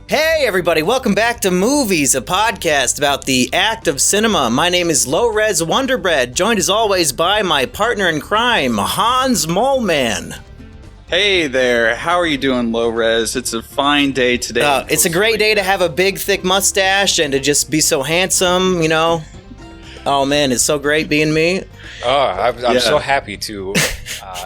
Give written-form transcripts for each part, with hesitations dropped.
Hey everybody, welcome back to Movies, a podcast about the act of cinema. My name is LOWRES Wonderbread, joined as always by my partner in crime, Hans Moleman. Hey there, how are you doing, LOWRES? It's a fine day today. It's a great day to have a big, thick mustache and to just be so handsome, you know? Oh man, it's so great being me. Oh, I'm so happy to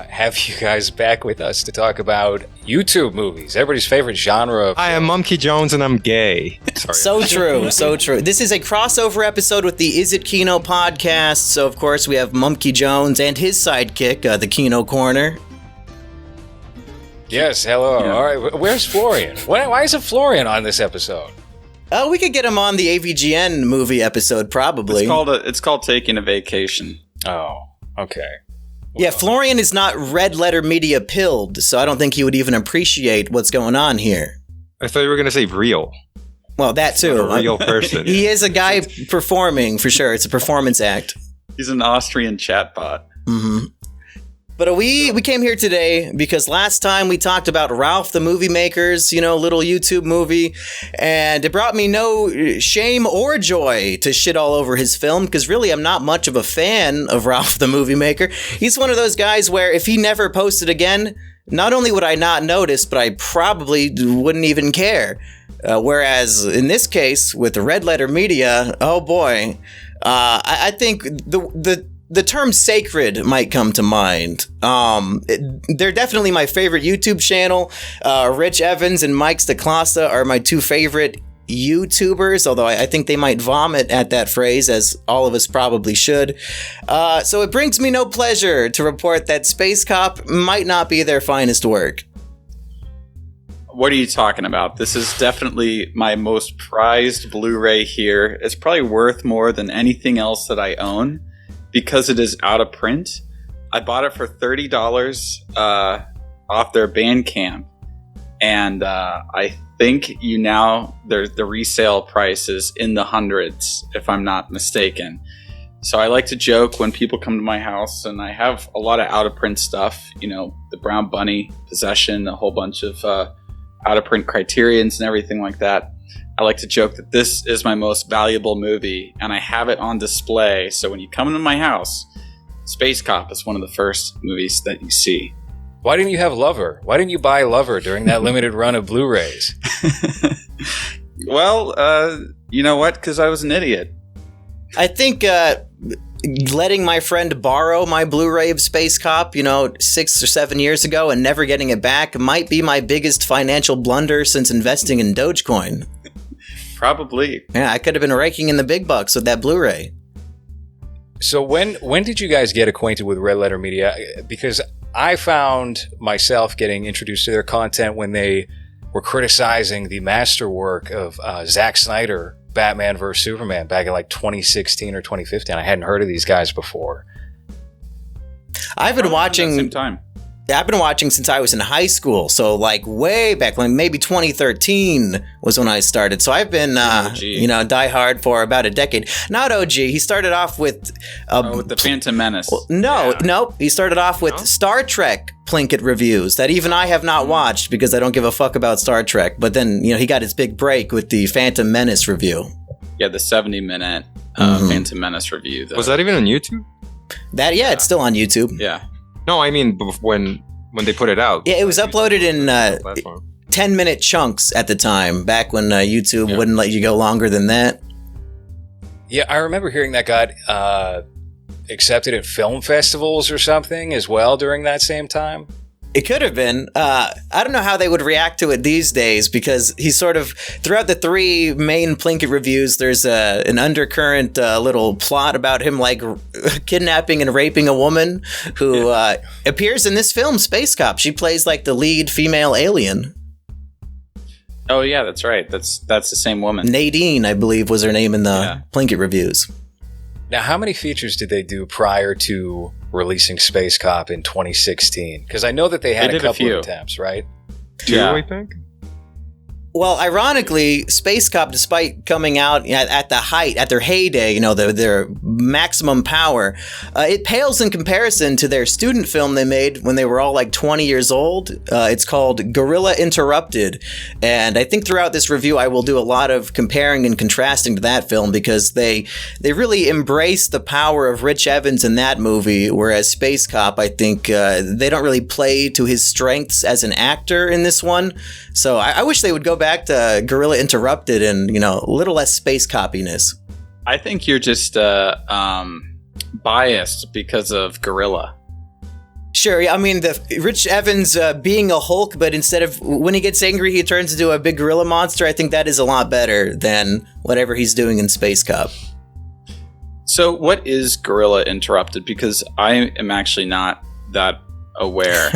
have you guys back with us to talk about YouTube movies, everybody's favorite genre. Hi, I'm Monkey Jones and I'm gay. Sorry. So true, so true. This is a crossover episode with the Is It Kino podcast. So of course we have Monkey Jones and his sidekick, the Kino Corner. Yes, hello. Yeah. All right, where's Florian? Why isn't Florian on this episode? Oh, we could get him on the AVGN movie episode, probably. It's called taking a vacation. Oh, okay. Well, yeah, Florian is not RedLetterMedia pilled, so I don't think he would even appreciate what's going on here. I thought you were going to say real. Well, that too. Not a real person. He is a guy performing, for sure. It's a performance act. He's an Austrian chatbot. Mm-hmm. But we came here today because last time we talked about Ralph the Movie Maker's, little YouTube movie, and it brought me no shame or joy to shit all over his film, because really I'm not much of a fan of Ralph the Movie Maker. He's one of those guys where if he never posted again, not only would I not notice, but I probably wouldn't even care. Whereas in this case, with RedLetterMedia, oh boy, I think the term sacred might come to mind. They're definitely my favorite YouTube channel. Rich Evans and Mike Stacklasa are my two favorite YouTubers, although I think they might vomit at that phrase, as all of us probably should. So it brings me no pleasure to report that Space Cop might not be their finest work. What are you talking about? This is definitely my most prized Blu-ray here. It's probably worth more than anything else that I own, because it is out of print. I bought it for $30 off their Bandcamp, and I think the resale price is in the hundreds, if I'm not mistaken. So I like to joke when people come to my house, and I have a lot of out of print stuff. The Brown Bunny, Possession, a whole bunch of out of print Criterions and everything like that. I like to joke that this is my most valuable movie, and I have it on display. So when you come into my house, Space Cop is one of the first movies that you see. Why didn't you have Lover? Why didn't you buy Lover during that limited run of Blu-rays? Well, you know what? Because I was an idiot. I think letting my friend borrow my Blu-ray of Space Cop, 6 or 7 years ago and never getting it back might be my biggest financial blunder since investing in Dogecoin. Probably. Yeah, I could have been raking in the big bucks with that Blu-ray. So when did you guys get acquainted with RedLetterMedia? Because I found myself getting introduced to their content when they were criticizing the masterwork of Zack Snyder, Batman vs. Superman, back in like 2016 or 2015. I hadn't heard of these guys before. I've been watching... Same time. I've been watching since I was in high school, so like way back when, maybe 2013 was when I started. So I've been, die hard for about a decade. Not OG. He started off with with the Phantom Menace. No. He started off with Star Trek Plinkett reviews that even I have not watched because I don't give a fuck about Star Trek. But then he got his big break with the Phantom Menace review. Yeah, the 70-minute Phantom Menace review. Was that even on YouTube? It's still on YouTube. Yeah. No, I mean when they put it out. Yeah, it was uploaded in 10-minute chunks at the time, back when YouTube wouldn't let you go longer than that. Yeah, I remember hearing that got accepted at film festivals or something as well during that same time. It could have been. I don't know how they would react to it these days, because he's sort of, throughout the three main Plinkett reviews, there's an undercurrent little plot about him like kidnapping and raping a woman who appears in this film, Space Cop. She plays like the lead female alien. Oh yeah, that's right. That's the same woman. Nadine, I believe, was her name in the Plinkett reviews. Now, how many features did they do prior to releasing Space Cop in 2016? Because I know that they had a couple of attempts, right? Two, I think. Well, ironically, Space Cop, despite coming out at their heyday, their maximum power, it pales in comparison to their student film they made when they were all like 20 years old. It's called Gorilla Interrupted. And I think throughout this review, I will do a lot of comparing and contrasting to that film because they really embrace the power of Rich Evans in that movie, whereas Space Cop, I think, they don't really play to his strengths as an actor in this one. So I wish they would go back to Gorilla Interrupted and, a little less space copiness. I think you're just biased because of Gorilla. Sure, I mean, the Rich Evans being a Hulk, but instead of, when he gets angry, he turns into a big gorilla monster. I think that is a lot better than whatever he's doing in Space Cop. So what is Gorilla Interrupted? Because I am actually not that aware.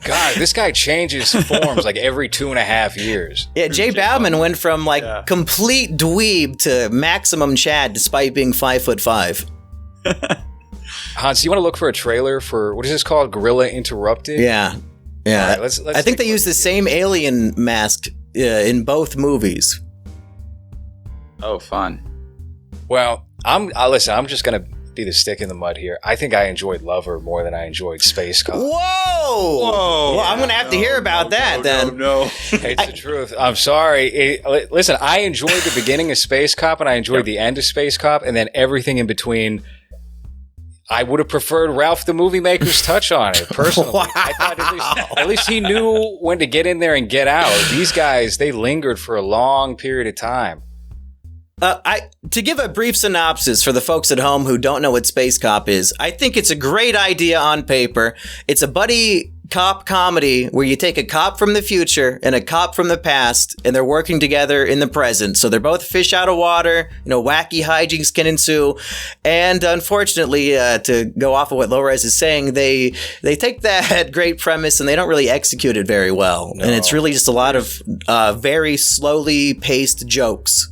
God, this guy changes forms like every 2.5 years. Yeah, Jay Bauman went from complete dweeb to maximum Chad despite being 5'5". Hans, you want to look for a trailer for, what is this called? Gorilla Interrupted? Yeah. Right, let's I think they use the same alien mask in both movies. Oh, fun. Well, I'm just going to be the stick in the mud here. I think I enjoyed Lover more than I enjoyed Space Cop. Whoa! Well, I'm going to have to hear about that then. No. It's the truth. I'm sorry. Listen, I enjoyed the beginning of Space Cop and I enjoyed the end of Space Cop, and then everything in between. I would have preferred Ralph the Movie Maker's touch on it, personally. Wow. I thought at least he knew when to get in there and get out. These guys, they lingered for a long period of time. To give a brief synopsis for the folks at home who don't know what Space Cop is, I think it's a great idea on paper. It's a buddy cop comedy where you take a cop from the future and a cop from the past, and they're working together in the present. So they're both fish out of water, wacky hijinks can ensue. And unfortunately, to go off of what LOWRES is saying, they take that great premise and they don't really execute it very well. No. And it's really just a lot of very slowly paced jokes.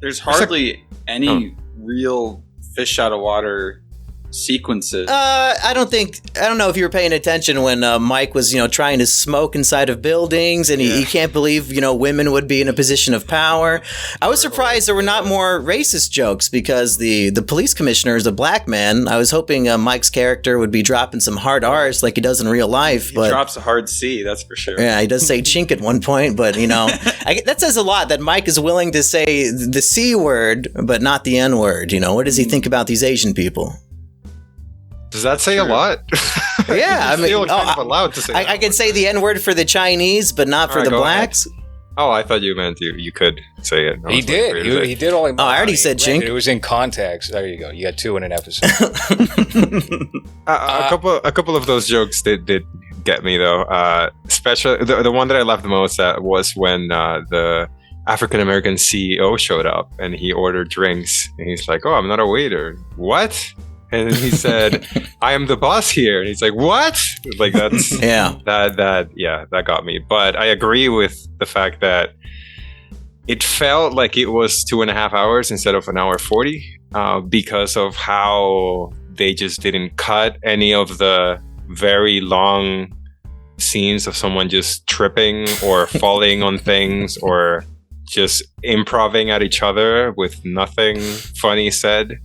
There's hardly any real fish out of water sequences. I don't know if you were paying attention when Mike was, trying to smoke inside of buildings, and he can't believe, women would be in a position of power. I was surprised there were not more racist jokes because the police commissioner is a black man. I was hoping Mike's character would be dropping some hard R's like he does in real life. He drops a hard C, that's for sure. Yeah, he does say chink at one point, but, that says a lot that Mike is willing to say the C word, but not the N word. What does he think about these Asian people? Does that say a lot? Yeah, I mean, kind of allowed to say I can say the N word for the Chinese, but not for the blacks. Ahead. Oh, I thought you meant you could say it. He did. He did all. I already said chink. It was in context. There you go. You got 2 in an episode. A couple of those jokes did get me though. Especially the one that I laughed the most at was when the African American CEO showed up and he ordered drinks and he's like, "Oh, I'm not a waiter." What? And then he said, "I am the boss here." And he's like, "What?" Like that's that got me. But I agree with the fact that it felt like it was 2.5 hours instead of 1 hour 40, because of how they just didn't cut any of the very long scenes of someone just tripping or falling on things or just improvising at each other with nothing funny said.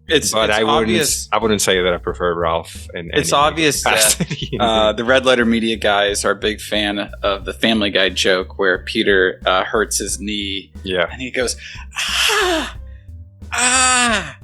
I wouldn't say that I prefer Ralph. It's obvious that the RedLetterMedia guys are a big fan of the Family Guy joke where Peter hurts his knee, and he goes ah,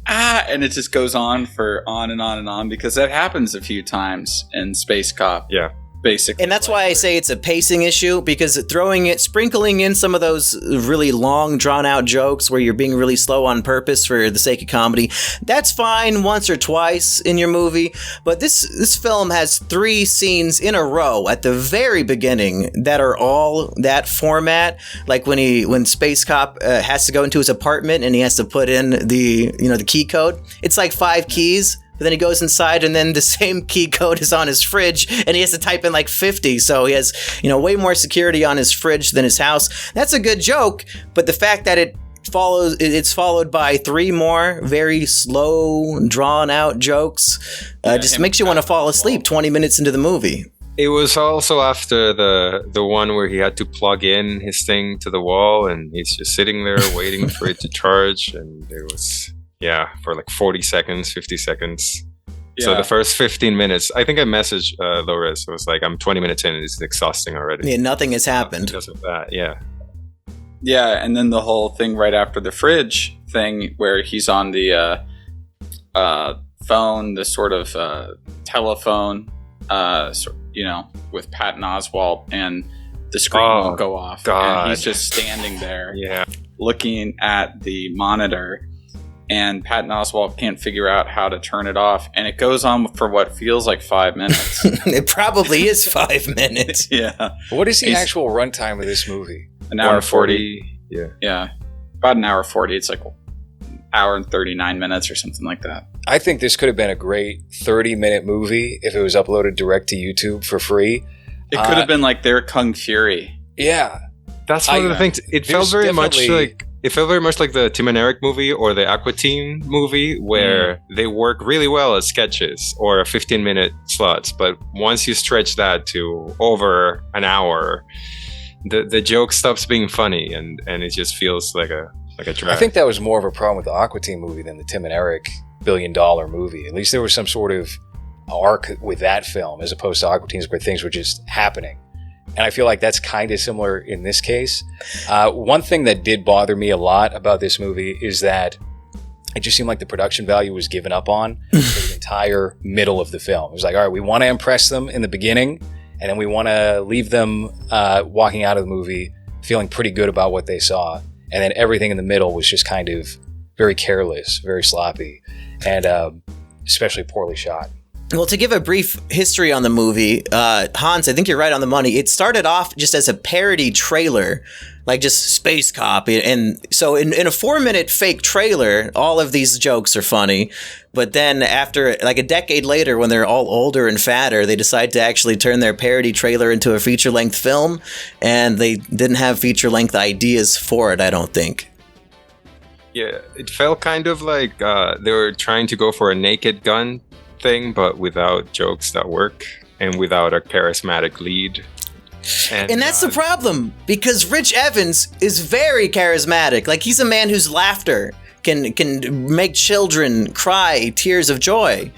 and it just goes on and on and on because that happens a few times in Space Cop. Yeah. Basically. And that's why I say it's a pacing issue, because sprinkling in some of those really long, drawn-out jokes where you're being really slow on purpose for the sake of comedy, that's fine once or twice in your movie, but this film has 3 scenes in a row at the very beginning that are all that format, like when Space Cop has to go into his apartment and he has to put in the key code. It's like 5 keys. But then he goes inside and then the same key code is on his fridge and he has to type in like 50. So he has, way more security on his fridge than his house. That's a good joke. But the fact that it's followed by 3 more very slow, drawn out jokes just makes you want to fall asleep 20 minutes into the movie. It was also after the one where he had to plug in his thing to the wall, and he's just sitting there waiting for it to charge, and it was for like 40 seconds, 50 seconds. Yeah. So the first 15 minutes, I think I messaged LOWRES. It was like, I'm 20 minutes in, and it's exhausting already. Yeah, nothing has happened because of that. Yeah. Yeah, and then the whole thing right after the fridge thing, where he's on the phone, the sort of telephone, with Patton Oswalt, and the screen won't go off. God. And he's just standing there, Yeah. looking at the monitor, and Patton Oswalt can't figure out how to turn it off, and it goes on for what feels like 5 minutes. It probably is 5 minutes. Yeah. What is the actual runtime of this movie? An hour 40. Yeah. Yeah. About an hour 40. It's like an hour and 39 minutes or something like that. I think this could have been a great 30-minute movie if it was uploaded direct to YouTube for free. It could have been like their Kung Fury. Yeah. That's one of the things. It felt very much like the Tim and Eric movie or the Aqua Teen movie, where they work really well as sketches or 15-minute slots. But once you stretch that to over an hour, the joke stops being funny, and it just feels like a drag. I think that was more of a problem with the Aqua Teen movie than the Tim and Eric $1 billion movie. At least there was some sort of arc with that film, as opposed to Aqua Teens, where things were just happening. And I feel like that's kind of similar in this case. One thing that did bother me a lot about this movie is that it just seemed like the production value was given up on for the entire middle of the film. It was like, all right, we want to impress them in the beginning, and then we want to leave them walking out of the movie feeling pretty good about what they saw. And then everything in the middle was just kind of very careless, very sloppy, and especially poorly shot. Well, to give a brief history on the movie, Hans, I think you're right on the money. It started off just as a parody trailer, like just Space Cop. And so in a 4-minute fake trailer, all of these jokes are funny. But then after, like a decade later, when they're all older and fatter, they decide to actually turn their parody trailer into a feature-length film. And they didn't have feature-length ideas for it, I don't think. Yeah, it felt kind of like they were trying to go for a Naked Gun thing, but without jokes that work and without a charismatic lead. And that's the problem, because Rich Evans is very charismatic. Like, he's a man whose laughter can make children cry tears of joy.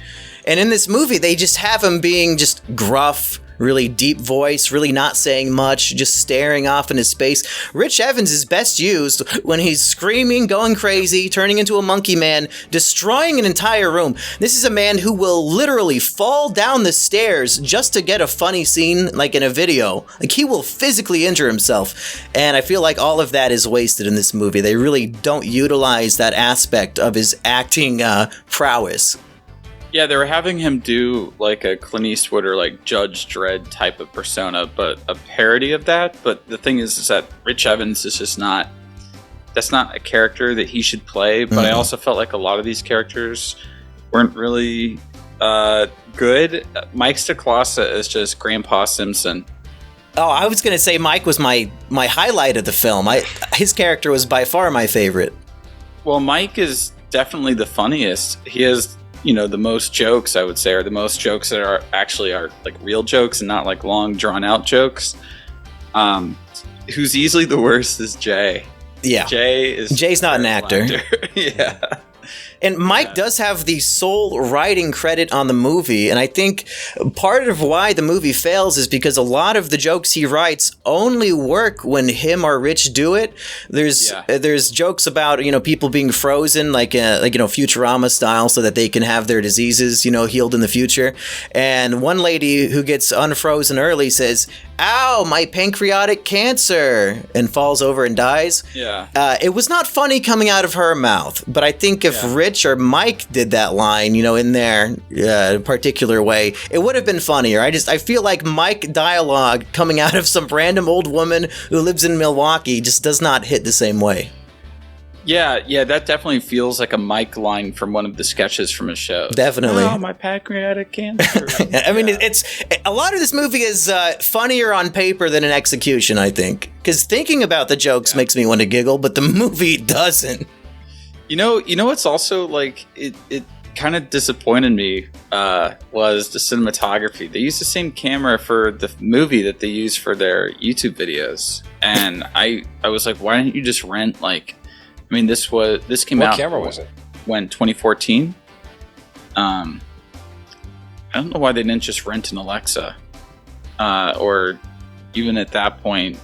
And in this movie, they just have him being just gruff, really deep voice, really not saying much, just staring off into space. Rich Evans is best used when he's screaming, going crazy, turning into a monkey man, destroying an entire room. This is a man who will literally fall down the stairs just to get a funny scene, like in a video. Like, he will physically injure himself. And I feel like all of that is wasted in this movie. They really don't utilize that aspect of his acting prowess. Yeah, they were having him do like a Clint Eastwood or like Judge Dredd type of persona, but a parody of that. But the thing is that Rich Evans is just not, that's not a character that he should play. But I also felt like a lot of these characters weren't really good. Mike Stacklasa is just Grandpa Simpson. Oh, I was going to say Mike was my highlight of the film. His character was by far my favorite. Well, Mike is definitely the funniest. He has, the most jokes, I would say, are the most jokes that are like real jokes and not like long drawn out jokes. Who's easily the worst is Jay. Yeah. Jay's not an actor. Yeah. And Mike does have the sole writing credit on the movie, and I think part of why the movie fails is because a lot of the jokes he writes only work when him or Rich do it. There's jokes about people being frozen, like Futurama style, so that they can have their diseases healed in the future. And one lady who gets unfrozen early says, "Ow, my pancreatic cancer," and falls over and dies. Yeah. It was not funny coming out of her mouth, but I think if Rich or Mike did that line, in their particular way, it would have been funnier. I feel like Mike dialogue coming out of some random old woman who lives in Milwaukee just does not hit the same way. Yeah, that definitely feels like a Mike line from one of the sketches from his show. Definitely. Oh, my pancreatic cancer. I mean, it's a lot of this movie is funnier on paper than in execution, I think. Because thinking about the jokes makes me want to giggle, but the movie doesn't. It's also like it kind of disappointed me was the cinematography. They used the same camera for the movie that they use for their YouTube videos, and I was like, why didn't you just rent like? I mean, this came out. What camera was it? When 2014. I don't know why they didn't just rent an Alexa, or even at that point,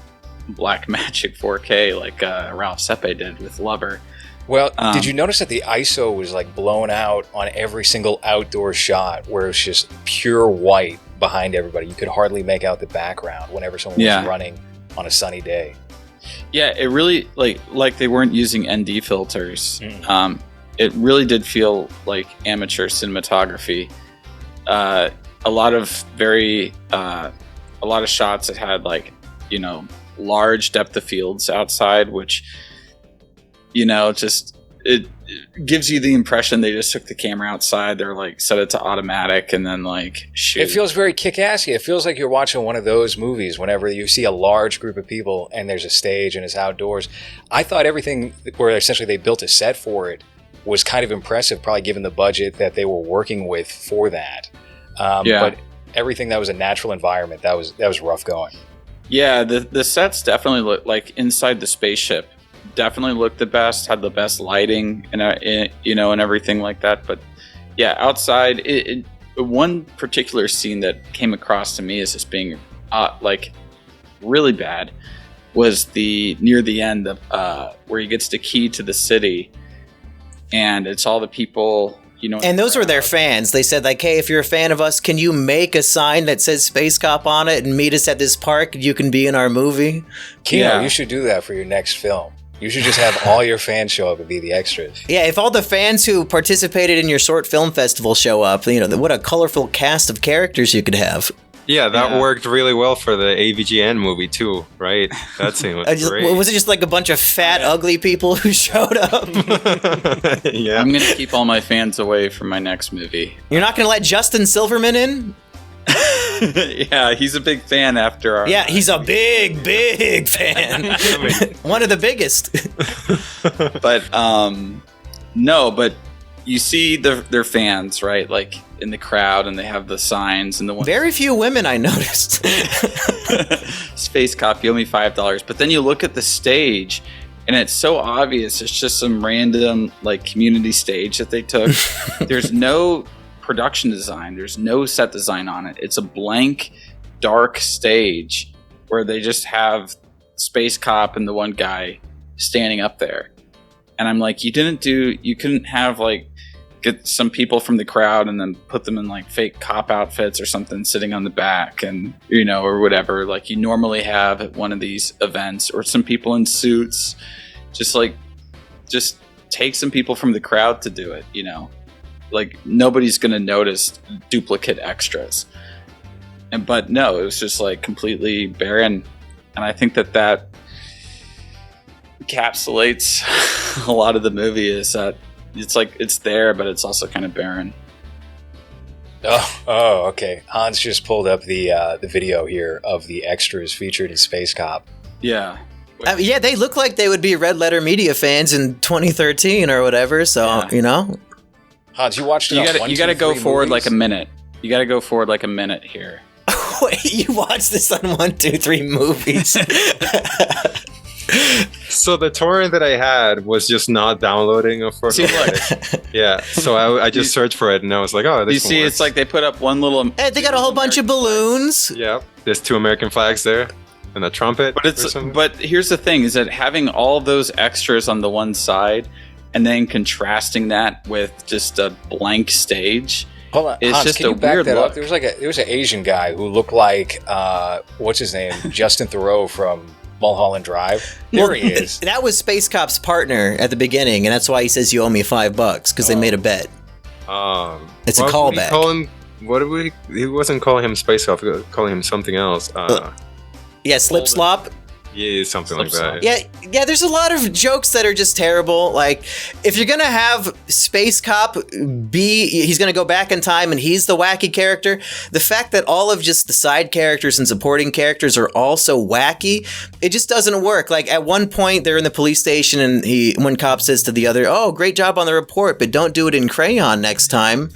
Blackmagic 4K like Ralph Sepe did with Lover. Well, did you notice that the ISO was like blown out on every single outdoor shot, where it's just pure white behind everybody? You could hardly make out the background whenever someone was running on a sunny day. Yeah, it really like they weren't using ND filters. It really did feel like amateur cinematography. A lot of shots that had like, you know, large depth of fields outside, which, you know, just it gives you the impression they just took the camera outside. They're like set it to automatic and then like shoot. It feels very kick-assy. It feels like you're watching one of those movies whenever you see a large group of people and there's a stage and it's outdoors. I thought everything where essentially they built a set for it was kind of impressive, probably given the budget that they were working with for that. But everything that was a natural environment, that was rough going. Yeah, the sets definitely look like inside the spaceship. Definitely looked the best, had the best lighting and you know, and everything like that. But yeah, outside, one particular scene that came across to me as just being like really bad was near the end where he gets the key to the city, and it's all the people, you know. And those were their fans. They said like, hey, if you're a fan of us, can you make a sign that says Space Cop on it and meet us at this park? You can be in our movie. Kino, you should do that for your next film. You should just have all your fans show up and be the extras. Yeah, if all the fans who participated in your short film festival show up, you know, what a colorful cast of characters you could have. Yeah, that worked really well for the AVGN movie too, right? That scene was great. Was it just like a bunch of fat, ugly people who showed up? Yeah. I'm going to keep all my fans away from my next movie. You're not going to let Justin Silverman in? Yeah, he's a big fan after our... Yeah, he's a big fan. One of the biggest. But, no, but you see their fans, right? Like, in the crowd, and they have the signs and the one. Very few women, I noticed. Space Cop, you owe me $5. But then you look at the stage, and it's so obvious. It's just some random, like, community stage that they took. There's no production design. There's no set design on it. It's a blank, dark stage where they just have Space Cop and the one guy standing up there. And I'm like, you couldn't have like get some people from the crowd and then put them in like fake cop outfits or something sitting on the back, and, you know, or whatever, like you normally have at one of these events, or some people in suits. Just take some people from the crowd to do it, you know. Like, nobody's gonna notice duplicate extras. But no, it was just like completely barren, and I think that encapsulates a lot of the movie, is that it's like it's there, but it's also kind of barren. Oh, okay. Hans just pulled up the video here of the extras featured in Space Cop. Yeah. Yeah, they look like they would be Red Letter Media fans in 2013 or whatever. So you know. Hans, you watched it. You gotta go forward like a minute. You gotta go forward like a minute here. Wait, you watched this on 1, 2, 3 movies? So the torrent that I had was just not downloading for yeah. So I just searched for it, and I was like, oh, this you see, it's like they put up one little. Hey, they got a whole bunch of balloons. Yeah, there's 2 American flags there, and a trumpet. But here's the thing: is that having all those extras on the one side, and then contrasting that with just a blank stage. Hold on, it's Hans, just can a you back weird that look. up? There was an Asian guy who looked like what's his name, Justin Theroux from Mulholland Drive. There he is. That was Space Cop's partner at the beginning, and that's why he says you owe me $5 because they made a bet. It's a callback. He wasn't calling him Space Cop. Calling him something else. Yeah, Slip Slop. Yeah, something like that. Yeah, there's a lot of jokes that are just terrible. Like, if you're gonna have Space Cop he's gonna go back in time and he's the wacky character, the fact that all of just the side characters and supporting characters are also wacky, it just doesn't work. Like, at one point, they're in the police station and one cop says to the other, "Oh, great job on the report, but don't do it in crayon next time."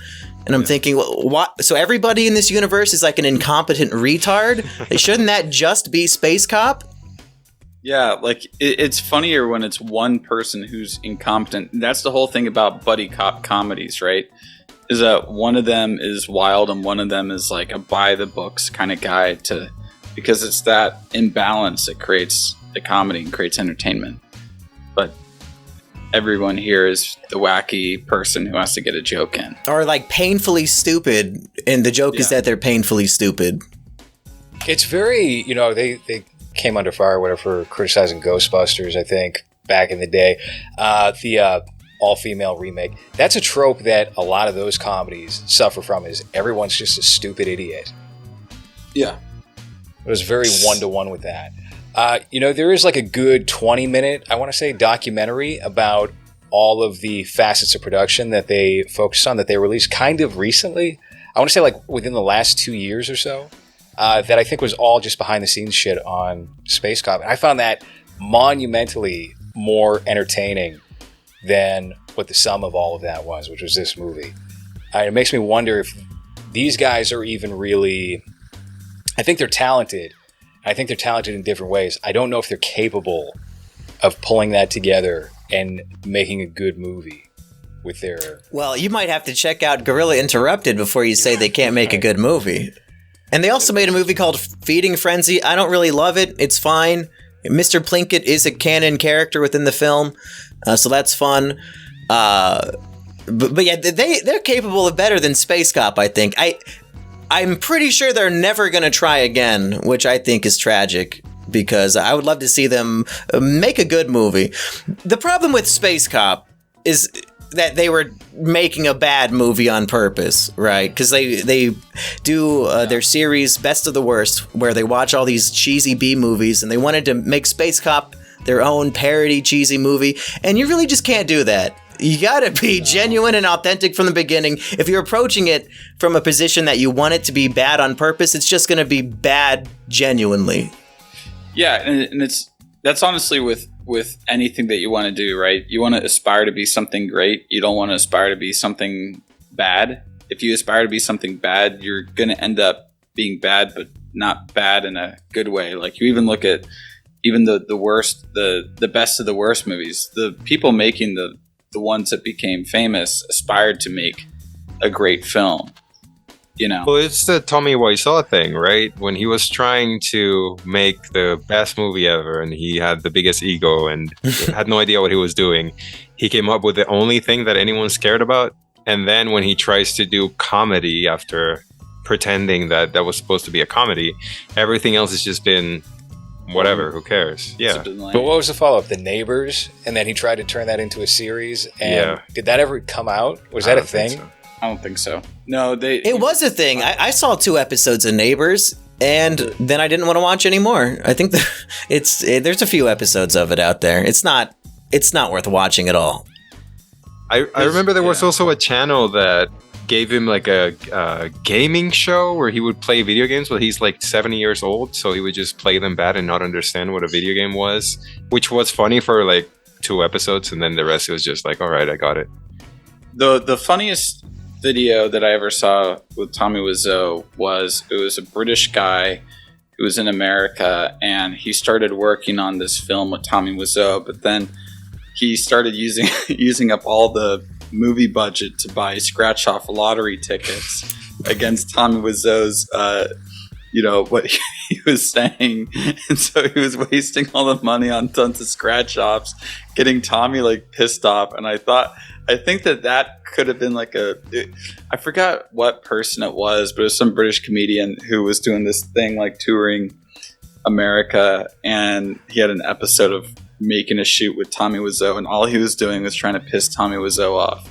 And I'm thinking, well, what? So everybody in this universe is like an incompetent retard? Shouldn't that just be Space Cop? Yeah, like it's funnier when it's one person who's incompetent. That's the whole thing about buddy cop comedies, right? Is that one of them is wild and one of them is like a by the books kind of guy, because it's that imbalance that creates the comedy and creates entertainment. But everyone here is the wacky person who has to get a joke in. Or like painfully stupid, and the joke is that they're painfully stupid. It's very, they came under fire, whatever, for criticizing Ghostbusters, I think, back in the day. The all-female remake. That's a trope that a lot of those comedies suffer from, is everyone's just a stupid idiot. Yeah. It was very one-to-one with that. There is like a good 20-minute, I want to say, documentary about all of the facets of production that they focused on, that they released kind of recently. I want to say like within the last 2 years or so. That I think was all just behind-the-scenes shit on Space Cop. And I found that monumentally more entertaining than what the sum of all of that was, which was this movie. It makes me wonder if these guys are even really... I think they're talented. I think they're talented in different ways. I don't know if they're capable of pulling that together and making a good movie with their... Well, you might have to check out Gorilla Interrupted before you say they can't make a good movie. And they also made a movie called Feeding Frenzy. I don't really love it. It's fine. Mr. Plinkett is a canon character within the film, so that's fun. But yeah, they're capable of better than Space Cop, I think. I'm pretty sure they're never going to try again, which I think is tragic, because I would love to see them make a good movie. The problem with Space Cop is that they were making a bad movie on purpose, right? Because they do their series Best of the Worst, where they watch all these cheesy B movies, and they wanted to make Space Cop their own parody cheesy movie, and you really just can't do that. You gotta be genuine and authentic from the beginning. If you're approaching it from a position that you want it to be bad on purpose, it's just gonna be bad genuinely. Yeah, and that's honestly with anything that you want to do, right? You want to aspire to be something great. You don't want to aspire to be something bad. If you aspire to be something bad, you're going to end up being bad, but not bad in a good way. Like, you even look at even the worst, the best of the worst movies. The people making the ones that became famous aspired to make a great film. Well, it's the Tommy Wiseau thing, right? When he was trying to make the best movie ever, and he had the biggest ego and had no idea what he was doing, he came up with the only thing that anyone's cared about. And then when he tries to do comedy after pretending that was supposed to be a comedy, everything else has just been whatever. Who cares? Yeah. But what was the follow-up? The Neighbors? And then he tried to turn that into a series. And did that ever come out? Was that a thing? I don't think so. No, It was a thing. I saw 2 episodes of Neighbors, and then I didn't want to watch anymore. I think there's a few episodes of it out there. It's not worth watching at all. I remember there was also a channel that gave him like a gaming show where he would play video games, but he's like 70 years old, so he would just play them bad and not understand what a video game was, which was funny for like 2 episodes, and then the rest was just like, all right, I got it. The funniest video that I ever saw with Tommy Wiseau was a British guy who was in America, and he started working on this film with Tommy Wiseau, but then he started using up all the movie budget to buy scratch off lottery tickets against Tommy Wiseau's what he was saying, and so he was wasting all the money on tons of scratch offs, getting Tommy like pissed off. And I think that could have been like I forgot what person it was, but it was some British comedian who was doing this thing like touring America, and he had an episode of making a shoot with Tommy Wiseau, and all he was doing was trying to piss Tommy Wiseau off.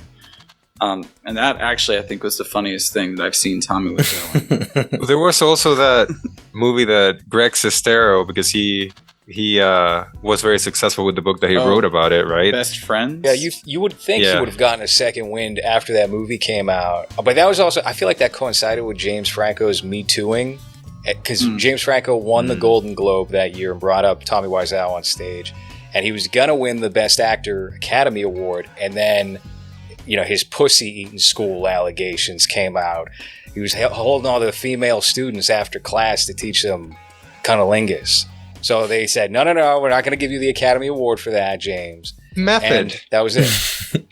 And that actually, I think, was the funniest thing that I've seen Tommy Wiseau in. There was also that movie that Greg Sestero, because he he was very successful with the book that he wrote about it, right? Best Friends? Yeah, you would think he would have gotten a second wind after that movie came out. But that was also, I feel like that coincided with James Franco's Me Tooing. Because James Franco won the Golden Globe that year and brought up Tommy Wiseau on stage. And he was going to win the Best Actor Academy Award. And then, his pussy-eating school allegations came out. He was holding all the female students after class to teach them cunnilingus. So they said, no, we're not going to give you the Academy Award for that, James. Method. And that was it.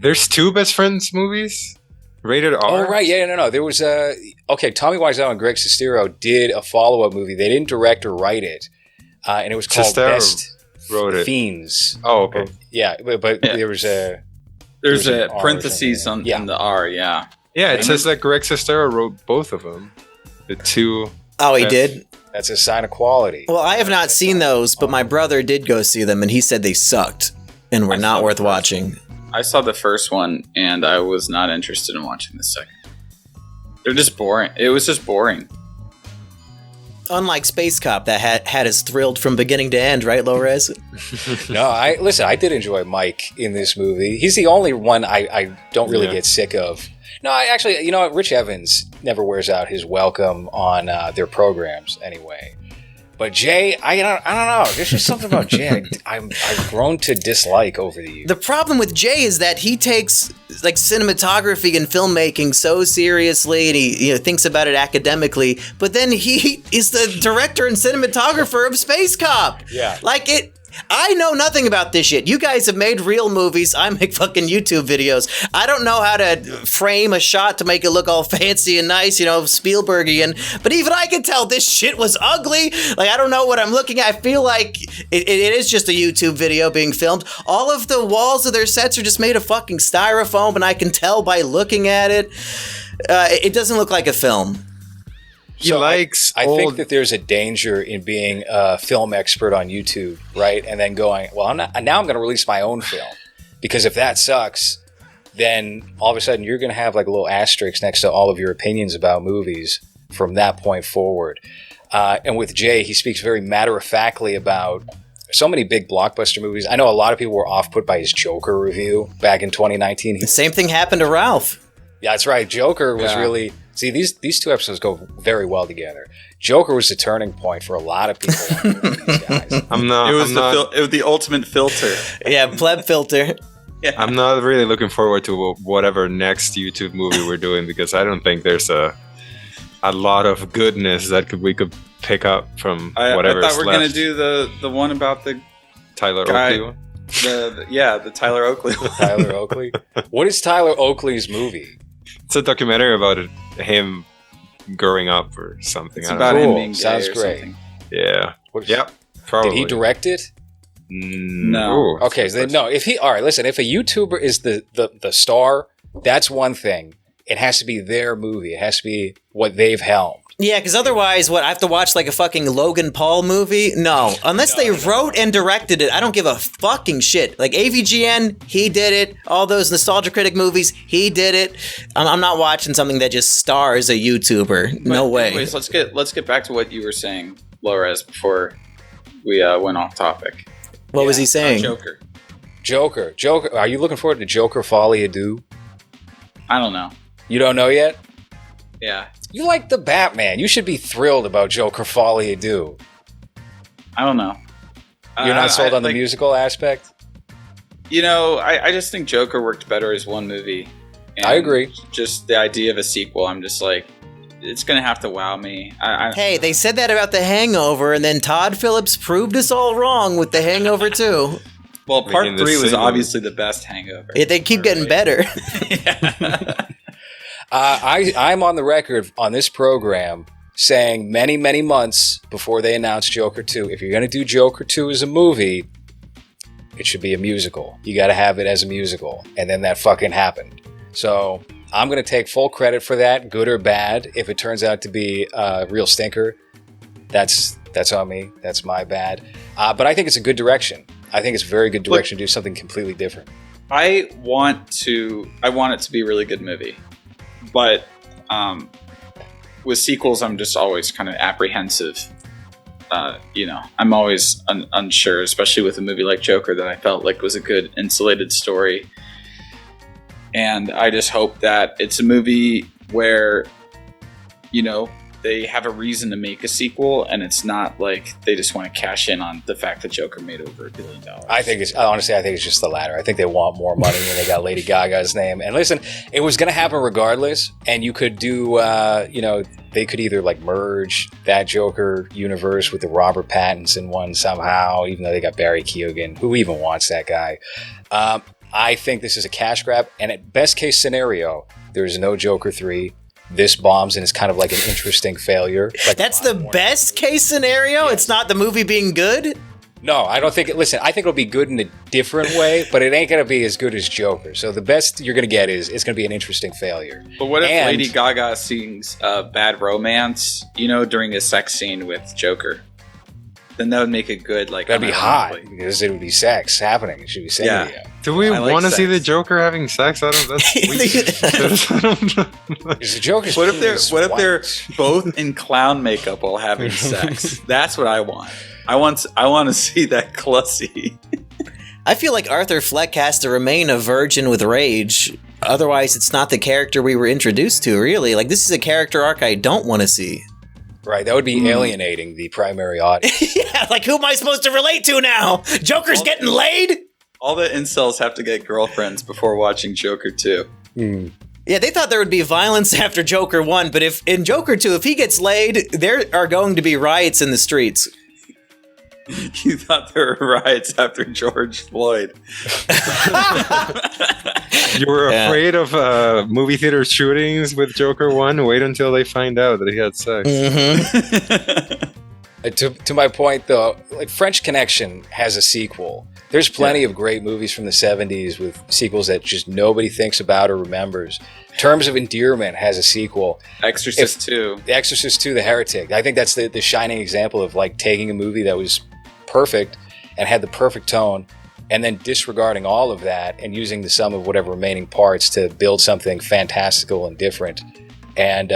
There's 2 Best Friends movies? Rated R? Oh, right. Yeah, no. There was Tommy Wiseau and Greg Sestero did a follow-up movie. They didn't direct or write it. And it was called Best Fiends. Oh, okay. Yeah, but there was a... There's a parentheses in the R, yeah. Yeah, it says that Greg Sestero wrote both of them. The 2... Oh, he did? That's a sign of quality. Well, I have not seen those, but my brother did go see them, and he said they sucked and were not worth watching. I saw the first one, and I was not interested in watching the second. They're just boring. It was just boring. Unlike Space Cop, that had us thrilled from beginning to end, right, LOWRES? No, I did enjoy Mike in this movie. He's the only one I don't really get sick of. No, I actually, Rich Evans never wears out his welcome on their programs anyway. But Jay, I don't know. There's just something about Jay I've grown to dislike over the years. The problem with Jay is that he takes cinematography and filmmaking so seriously, and he thinks about it academically. But then he is the director and cinematographer of Space Cop. Yeah, I know nothing about this shit. You guys have made real movies. I make fucking YouTube videos. I don't know how to frame a shot to make it look all fancy and nice, Spielbergian. But even I can tell this shit was ugly. I don't know what I'm looking at. I feel like it is just a YouTube video being filmed. All of the walls of their sets are just made of fucking styrofoam, and I can tell by looking at it. It doesn't look like a film. I think that there's a danger in being a film expert on YouTube, right? And then going, well, I'm going to release my own film. Because if that sucks, then all of a sudden you're going to have a little asterisk next to all of your opinions about movies from that point forward. And with Jay, he speaks very matter-of-factly about so many big blockbuster movies. I know a lot of people were off-put by his Joker review back in 2019. The same thing happened to Ralph. Yeah, that's right. Joker was really... See, these 2 episodes go very well together. Joker was the turning point for a lot of people. These guys. It was the ultimate filter. Yeah, pleb filter. Yeah. I'm not really looking forward to whatever next YouTube movie we're doing, because I don't think there's a lot of goodness that we could pick up from whatever. I thought we were going to do the one about the Tyler Oakley one. The Tyler Oakley one. Tyler Oakley? What is Tyler Oakley's movie? It's a documentary about him growing up or something. It's about him being gay. Sounds or great. Something. Yeah. Yep. Probably. Did he direct it? No. Okay. So no. If a YouTuber is the star, that's one thing. It has to be their movie. It has to be what they've helmed. Yeah, because otherwise, I have to watch a fucking Logan Paul movie? No. Unless they wrote and directed it, I don't give a fucking shit. AVGN, he did it. All those Nostalgia Critic movies, he did it. I'm not watching something that just stars a YouTuber. No way. Anyways, let's get back to what you were saying, LOWRES, before we went off topic. What was he saying? Joker. Are you looking forward to Joker Folie à Deux? I don't know. You don't know yet? Yeah. You like the Batman. You should be thrilled about Joker Folie à Deux. I don't know. You're not sold on the musical aspect? I just think Joker worked better as one movie. And I agree. Just the idea of a sequel, I'm just it's going to have to wow me. Hey, they said that about The Hangover, and then Todd Phillips proved us all wrong with The Hangover 2. Well, part 3 was obviously the best Hangover. Yeah, they keep getting better. Yeah. I'm on the record on this program saying many, many months before they announced Joker 2, if you're going to do Joker 2 as a movie, it should be a musical. You got to have it as a musical. And then that fucking happened. So I'm going to take full credit for that, good or bad. If it turns out to be a real stinker, that's on me. That's my bad. But I think it's a good direction. I think it's a very good direction to do something completely different. I want it to be a really good movie. But with sequels, I'm just always kind of apprehensive. I'm always unsure, especially with a movie like Joker that I felt like was a good insulated story. And I just hope that it's a movie where, they have a reason to make a sequel, and it's not like they just want to cash in on the fact that Joker made over $1 billion. I think it's just the latter. I think they want more money, and they got Lady Gaga's name. And listen, it was going to happen regardless. And you could do, they could either like merge that Joker universe with the Robert Pattinson one somehow, even though they got Barry Keoghan. Who even wants that guy? I think this is a cash grab, and at best case scenario, there's no Joker 3. This bombs and it's kind of like an interesting failure. Like that's the best case scenario? Yes. It's not the movie being good? No, I don't think it. Listen, I think it'll be good in a different way, but it ain't going to be as good as Joker. So the best you're going to get is it's going to be an interesting failure. But what if Lady Gaga sings Bad Romance, during a sex scene with Joker? Then that would make it good. Like that'd be hot because it would be sex happening. It should be singing. Yeah. Do we want to see the Joker having sex? I don't. That's Is the Joker? What if they're both in clown makeup while having sex? That's what I want. I want to see that Clussy. I feel like Arthur Fleck has to remain a virgin with rage. Otherwise, it's not the character we were introduced to. Really, like this is a character arc I don't want to see. Right, that would be alienating the primary audience. Yeah, like who am I supposed to relate to now? Joker's getting laid? All the incels have to get girlfriends before watching Joker 2. Yeah, they thought there would be violence after Joker 1, but if in Joker 2, if he gets laid, there are going to be riots in the streets. You thought there were riots after George Floyd. You were afraid of movie theater shootings with Joker 1? Wait until they find out that he had sex. Mm-hmm. To my point, though, like French Connection has a sequel. There's plenty of great movies from the 70s with sequels that just nobody thinks about or remembers. Terms of Endearment has a sequel. Exorcist 2. The Exorcist 2, The Heretic. I think that's the shining example of like taking a movie that was perfect and had the perfect tone and then disregarding all of that and using the sum of whatever remaining parts to build something fantastical and different and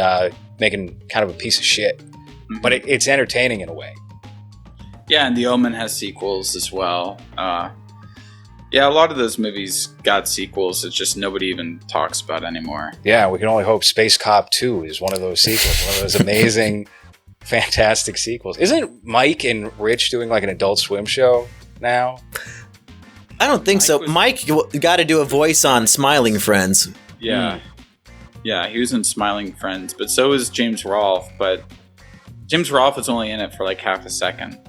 making kind of a piece of shit. Mm-hmm. But it's entertaining in a way. Yeah, and The Omen has sequels as well. A lot of those movies got sequels. It's just nobody even talks about anymore. Yeah, we can only hope Space Cop 2 is one of those sequels, one of those amazing, fantastic sequels. Isn't Mike and Rich doing like an Adult Swim show now? I don't think so. Mike got to do a voice on Smiling Friends. Yeah. Yeah, he was in Smiling Friends, but so is James Rolfe. But James Rolfe is only in it for like half a second.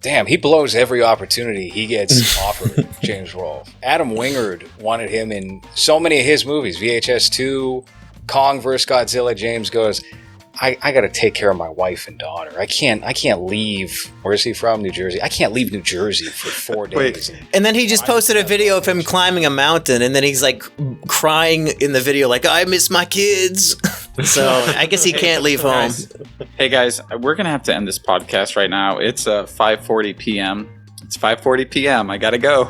Damn, he blows every opportunity he gets offered, James Rolfe. Adam Wingard wanted him in so many of his movies. VHS 2, Kong vs. Godzilla. James goes, I got to take care of my wife and daughter. I can't leave. Where is he from? New Jersey. I can't leave New Jersey for 4 days. And then he just posted a video of him climbing a mountain, and then he's like crying in the video, like, I miss my kids. So I guess he can't leave home. Hey guys, we're gonna have to end this podcast right now. It's 5:40 p.m. It's 5:40 p.m. I gotta go.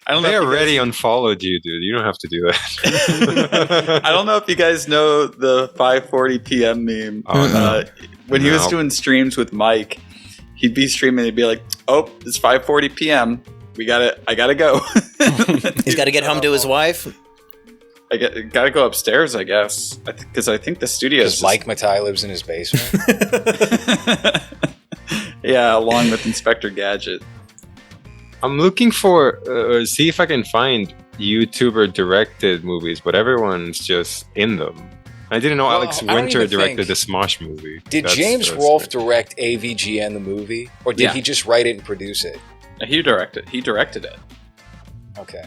I don't know. They already unfollowed you, dude. You don't have to do that. I don't know if you guys know the 5:40 p.m. meme. When he was doing streams with Mike, he'd be streaming. He'd be like, "Oh, it's 5:40 p.m. I gotta go." He's got to get home to his wife. I gotta go upstairs, I guess, because I think the studio is. Mike Matai lives in his basement. Yeah, along with Inspector Gadget. I'm looking for see if I can find YouTuber directed movies, but everyone's just in them. I didn't know Alex Winter directed the Smosh movie. Did James Rolfe direct AVGN the movie, or did he just write it and produce it? He directed it. Okay.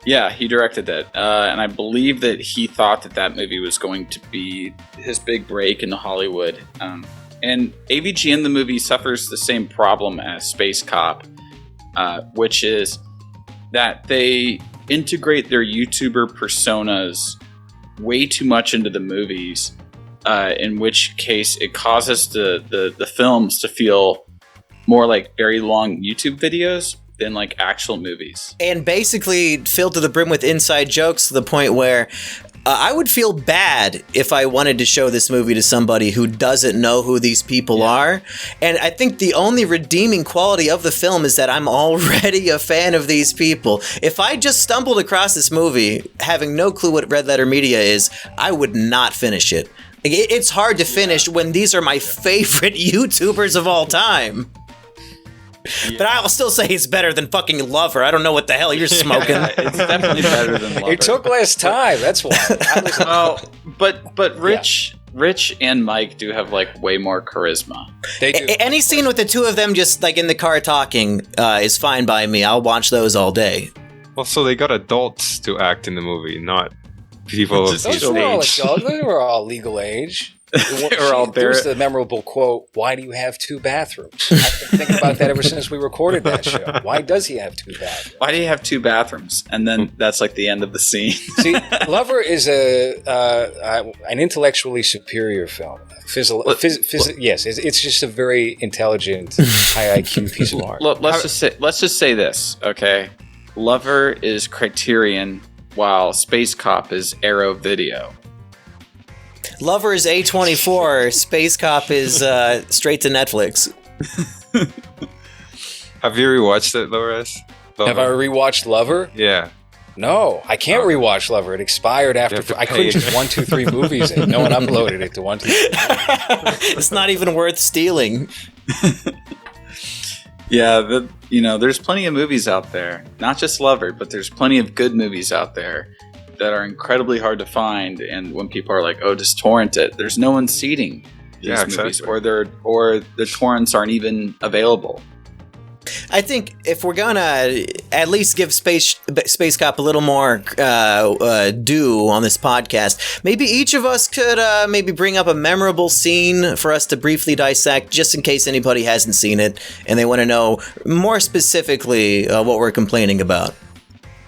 Yeah, he directed it, and I believe that he thought that movie was going to be his big break into Hollywood. And AVGN the movie suffers the same problem as Space Cop, which is that they integrate their YouTuber personas way too much into the movies, in which case it causes the films to feel more like very long YouTube videos than like actual movies. And basically filled to the brim with inside jokes to the point where I would feel bad if I wanted to show this movie to somebody who doesn't know who these people are. And I think the only redeeming quality of the film is that I'm already a fan of these people. If I just stumbled across this movie having no clue what Red Letter Media is, I would not finish it. It's hard to finish when these are my favorite YouTubers of all time. Yeah. But I'll still say it's better than fucking Lover. I don't know what the hell you're smoking. It's definitely better than Lover. It took less time. That's why. But Rich and Mike do have like way more charisma. They do. Any scene with the two of them just like in the car talking is fine by me. I'll watch those all day. Well, so they got adults to act in the movie, not people of Those were all adults. Those were all legal age. There's the memorable quote, "Why do you have two bathrooms?" I've been thinking about that ever since we recorded that show. Why does he have two bathrooms? Why do you have two bathrooms? And then that's like the end of the scene. See, Lover is an intellectually superior film. Yes, it's just a very intelligent, high IQ piece of art. Let's just say this, okay? Lover is Criterion, while Space Cop is Arrow Video. Lover is A24. Space Cop is straight to Netflix. Have you rewatched it, LOWRES? Have I rewatched Lover? Yeah. No, I can't rewatch Lover. It expired after. I couldn't just 1, 2, 3 movies. And no one uploaded it to 1, 2, 3. It's not even worth stealing. Yeah, there's plenty of movies out there. Not just Lover, but there's plenty of good movies out there that are incredibly hard to find, and when people are like, "Oh, just torrent it," there's no one seeding these movies, or the torrents aren't even available. I think if we're gonna at least give Space Cop a little more due on this podcast, maybe each of us could maybe bring up a memorable scene for us to briefly dissect, just in case anybody hasn't seen it and they want to know more specifically what we're complaining about.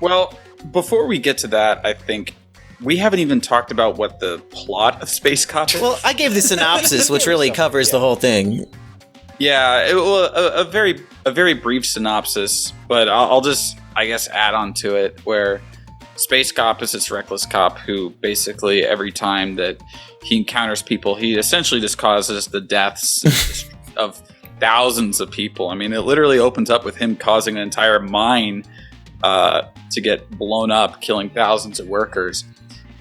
Well, before we get to that, I think we haven't even talked about what the plot of Space Cop is. Well, I gave the synopsis, which really covers the whole thing. Yeah, a very brief synopsis, but I'll just, I guess, add on to it, where Space Cop is this reckless cop who basically every time that he encounters people, he essentially just causes the deaths of thousands of people. I mean, it literally opens up with him causing an entire mine to get blown up, killing thousands of workers.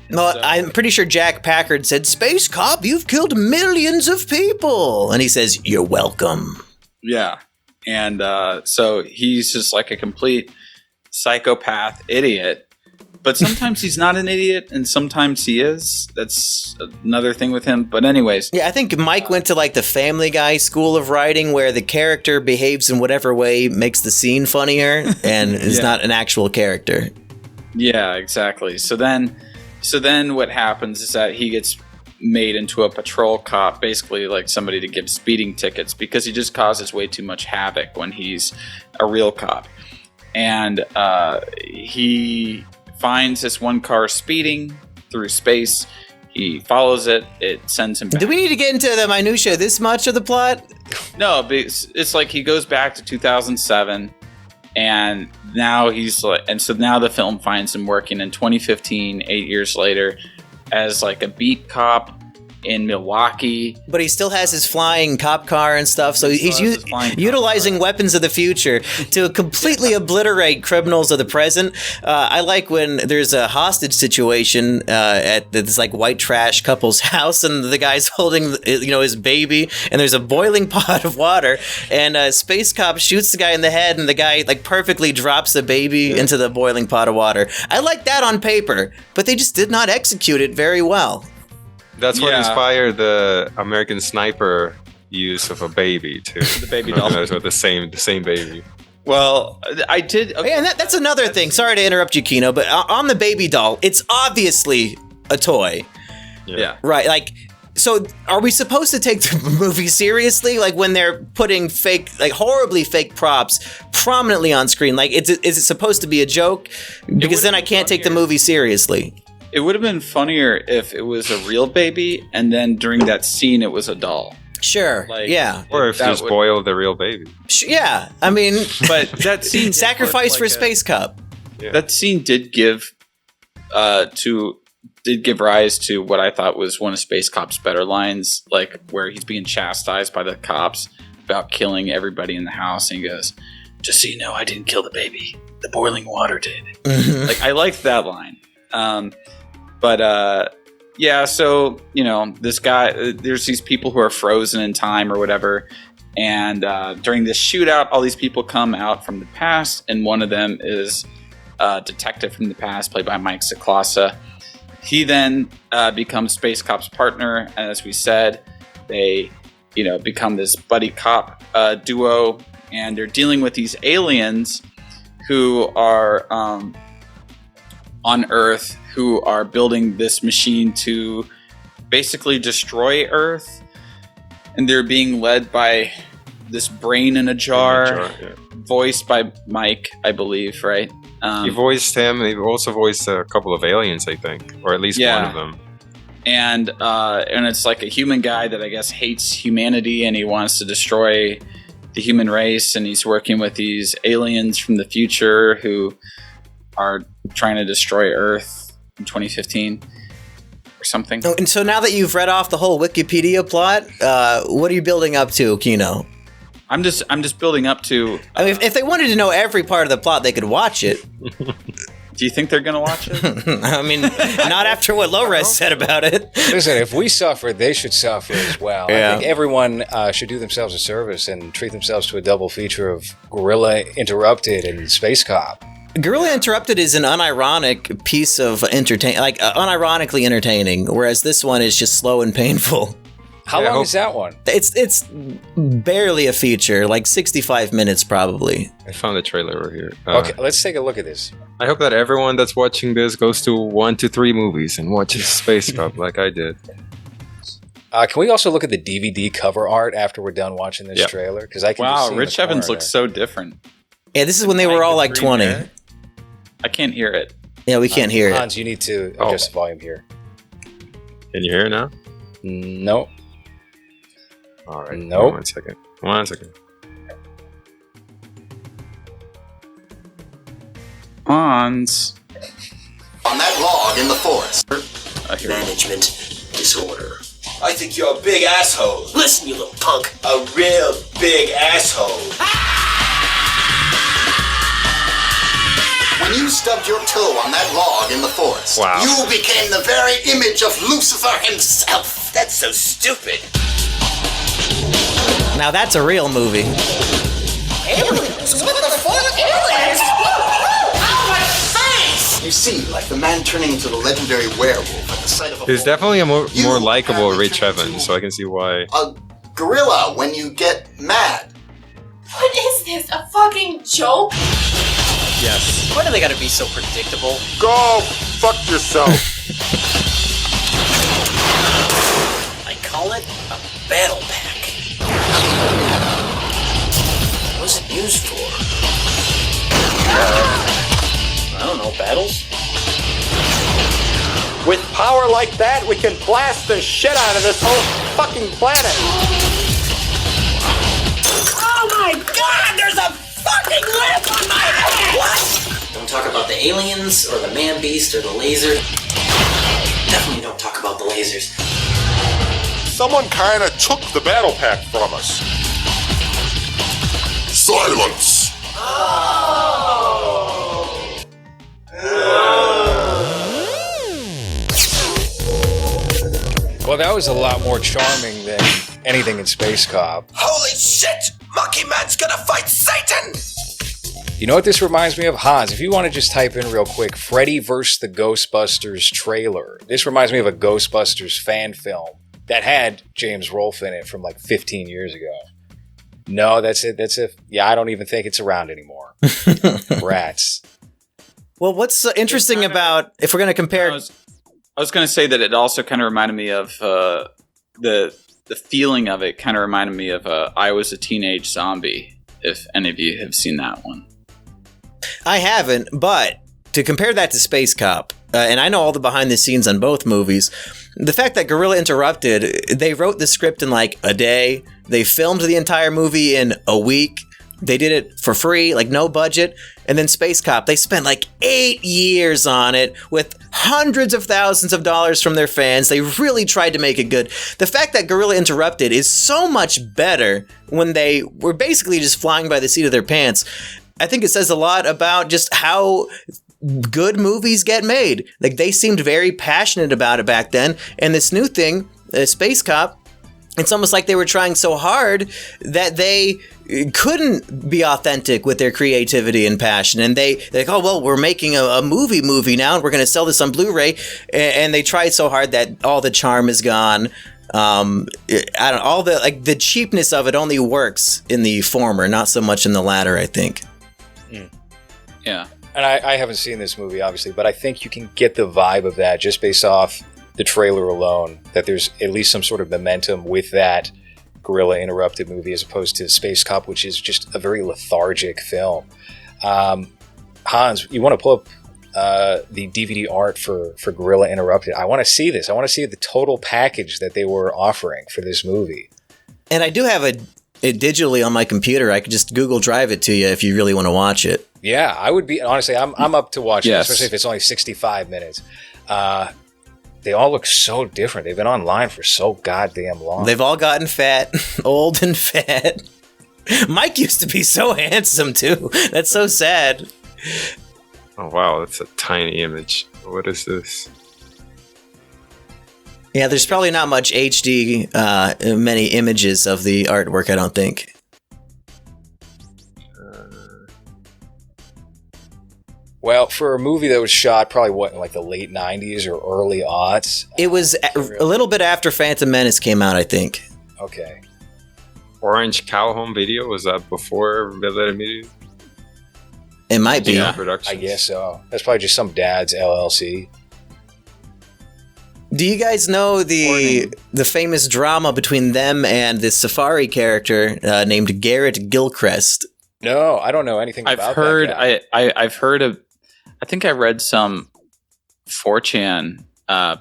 No, I'm pretty sure Jack Packard said, "Space Cop, you've killed millions of people." And he says, "You're welcome." Yeah. And so he's just like a complete psychopath idiot. But sometimes he's not an idiot, and sometimes he is. That's another thing with him. But anyways. Yeah, I think Mike went to like the Family Guy school of writing, where the character behaves in whatever way makes the scene funnier and is not an actual character. Yeah, exactly. So then what happens is that he gets made into a patrol cop, basically like somebody to give speeding tickets, because he just causes way too much havoc when he's a real cop. And he finds this one car speeding through space. He follows it. It sends him back. Do we need to get into the minutia this much of the plot? No, it's like he goes back to 2007, and now he's like, and so now the film finds him working in 2015, 8 years later, as like a beat cop in Milwaukee. But he still has his flying cop car and stuff, so he's utilizing weapons of the future to completely obliterate criminals of the present. I like when there's a hostage situation at this like white trash couple's house, and the guy's holding his baby, and there's a boiling pot of water, and Space Cop shoots the guy in the head, and the guy like perfectly drops the baby into the boiling pot of water. I like that on paper, but they just did not execute it very well. That's what inspired the American Sniper use of a baby too. The baby doll. The same baby. Well, I did. Okay. Yeah, and that's another thing. Sorry to interrupt you, Kino, but on the baby doll, it's obviously a toy. Yeah. Right. Like, so are we supposed to take the movie seriously? Like when they're putting fake, like horribly fake props prominently on screen? Like, is it supposed to be a joke? Because then I can't take the movie seriously. It would have been funnier if it was a real baby, and then during that scene, it was a doll. Sure. Like, yeah. Or if you just boil the real baby. Yeah. I mean, but that scene sacrifice for Space Cop. Yeah. That scene did give to did give rise to what I thought was one of Space Cop's better lines, like where he's being chastised by the cops about killing everybody in the house, and he goes, "Just so you know, I didn't kill the baby. The boiling water did." Like, I liked that line. Yeah, so, you know, this guy, there's these people who are frozen in time or whatever, and during this shootout, all these people come out from the past, and one of them is a detective from the past, played by Mike Ciclassa. He then becomes Space Cop's partner, and as we said, they, you know, become this buddy cop duo, and they're dealing with these aliens who are on Earth, who are building this machine to basically destroy Earth, and they're being led by this brain in a jar, voiced by Mike, I believe, right? He voiced him. He also voiced a couple of aliens, I think, or at least one of them. And it's like a human guy that I guess hates humanity, and he wants to destroy the human race, and he's working with these aliens from the future who are trying to destroy Earth in 2015 or something. Oh, and so now that you've read off the whole Wikipedia plot, what are you building up to, Kino? I'm just building up to. I mean, if they wanted to know every part of the plot, they could watch it. Do you think they're gonna watch it? I mean, not after what LOWRES said about it. Listen, if we suffer, they should suffer as well. Yeah. I think everyone should do themselves a service and treat themselves to a double feature of Gorilla Interrupted and Space Cop. Gorilla Interrupted is an unironic piece of unironically entertaining, whereas this one is just slow and painful. How long is that one? It's barely a feature, like 65 minutes probably. I found the trailer over here. Okay, let's take a look at this. I hope that everyone that's watching this goes to 1 to 3 movies and watches Space Cop like I did. Can we also look at the DVD cover art after we're done watching this trailer? Because I can just see Rich Evans looks so different. Yeah, this is when they were all like 20. I can't hear it. Yeah, we can't hear it. Hans, you need to adjust the volume here. Can you hear it now? No. All right. Nope. 1 second. 1 second. Hans. On that log in the forest. Management disorder. I think you're a big asshole. Listen, you little punk. A real big asshole. When you stubbed your toe on that log in the forest, you became the very image of Lucifer himself. That's so stupid. Now that's a real movie. Aliens? What the fuck? Aliens? Ow, my face! You see, like the man turning into the legendary werewolf at the sight of a He's definitely a more likable Rich Evans, so I can see why. A gorilla when you get mad. What is this? A fucking joke? Yes. Why do they gotta be so predictable? Go fuck yourself. I call it a battle pack. What's it used for? I don't know, battles? With power like that, we can blast the shit out of this whole fucking planet. Oh my god, there's a fucking lamp on my head! What? Don't talk about the aliens, or the man-beast, or the laser. Definitely don't talk about the lasers. Someone kinda took the battle pack from us. Silence! Well, that was a lot more charming than anything in Space Cop. Holy shit! Monkey Man's gonna fight Satan! You know what this reminds me of? Hans, if you want to just type in real quick, Freddy vs. the Ghostbusters trailer. This reminds me of a Ghostbusters fan film that had James Rolfe in it from like 15 years ago. No, that's it. Yeah, I don't even think it's around anymore. Rats. Well, what's interesting about, if we're going to compare... I was going to say that it also kind of reminded me of the feeling of it kind of reminded me of I Was a Teenage Zombie, if any of you have seen that one. I haven't, but to compare that to Space Cop, and I know all the behind the scenes on both movies, the fact that Gorilla Interrupted, they wrote the script in like a day, they filmed the entire movie in a week, They did it for free, like no budget. And then Space Cop, they spent like 8 years on it with hundreds of thousands of dollars from their fans. They really tried to make it good. The fact that Gorilla Interrupted is so much better when they were basically just flying by the seat of their pants, I think it says a lot about just how good movies get made. Like, they seemed very passionate about it back then. And this new thing, Space Cop, it's almost like they were trying so hard that they couldn't be authentic with their creativity and passion. And they're like, oh, well, we're making a movie now, and we're going to sell this on Blu-ray. And they tried so hard that all the charm is gone. The cheapness of it only works in the former, not so much in the latter, I think. Yeah. And I haven't seen this movie, obviously, but I think you can get the vibe of that just based off the trailer alone, that there's at least some sort of momentum with that Gorilla Interrupted movie as opposed to Space Cop, which is just a very lethargic film. Hans, you want to pull up the DVD art for Gorilla Interrupted? I want to see this. I want to see the total package that they were offering for this movie. And I do have it digitally on my computer. I could just Google Drive it to you if you really want to watch it. Yeah, I would be, honestly, I'm up to watching it, especially if it's only 65 minutes. They all look so different. They've been online for so goddamn long. They've all gotten fat, old and fat. Mike used to be so handsome, too. That's so sad. Oh, wow, that's a tiny image. What is this? Yeah, there's probably not much HD, many images of the artwork, I don't think. Well, for a movie that was shot probably, in like the late 90s or early aughts? It was a little bit after Phantom Menace came out, I think. Okay. Orange Cow home video, was that before RedLetterMedia? It might be. Yeah, I guess so. That's probably just some dad's LLC. Do you guys know the famous drama between them and this Safari character named Garrett Gilchrist? No, I don't know anything about that guy. I've heard of... I think I read some 4chan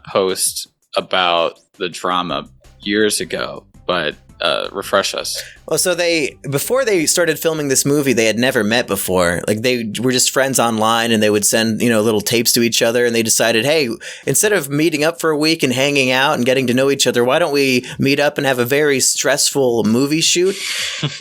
post about the drama years ago, but refresh us. Well, so before they started filming this movie, they had never met before. Like, they were just friends online, and they would send, little tapes to each other, and they decided, hey, instead of meeting up for a week and hanging out and getting to know each other, why don't we meet up and have a very stressful movie shoot?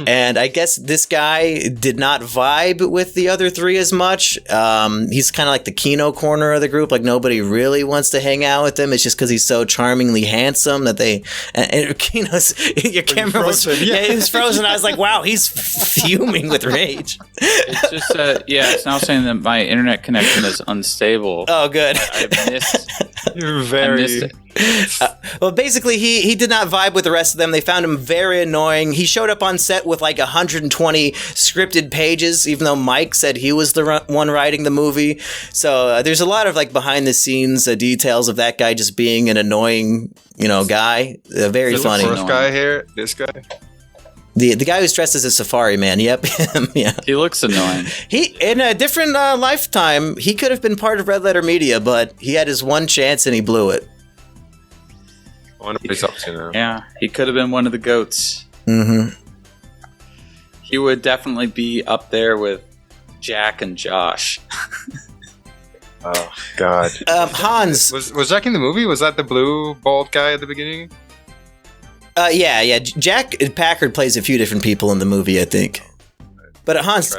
And I guess this guy did not vibe with the other three as much. He's kind of like the Kino Corner of the group. Like, nobody really wants to hang out with him. It's just because he's so charmingly handsome that they... And Kino's... Your camera was... Yeah, it was frozen. I was like, wow, he's fuming with rage. It's just, it's now saying that my internet connection is unstable. Oh, good. I missed. You're very... Well, basically, he did not vibe with the rest of them. They found him very annoying. He showed up on set with like 120 scripted pages, even though Mike said he was the one writing the movie. So there's a lot of like behind the scenes details of that guy just being an annoying, guy. Very funny. The first guy here, this guy. The guy who's dressed as a safari man. Yep. Yeah. He looks annoying. In a different lifetime, he could have been part of RedLetterMedia, but he had his one chance and he blew it. I wonder what he's up to now. Yeah, he could have been one of the goats. Mm-hmm. He would definitely be up there with Jack and Josh. Oh, God. Hans. Was Jack in the movie? Was that the blue bald guy at the beginning? Yeah. Jack Packard plays a few different people in the movie, I think. But Hans,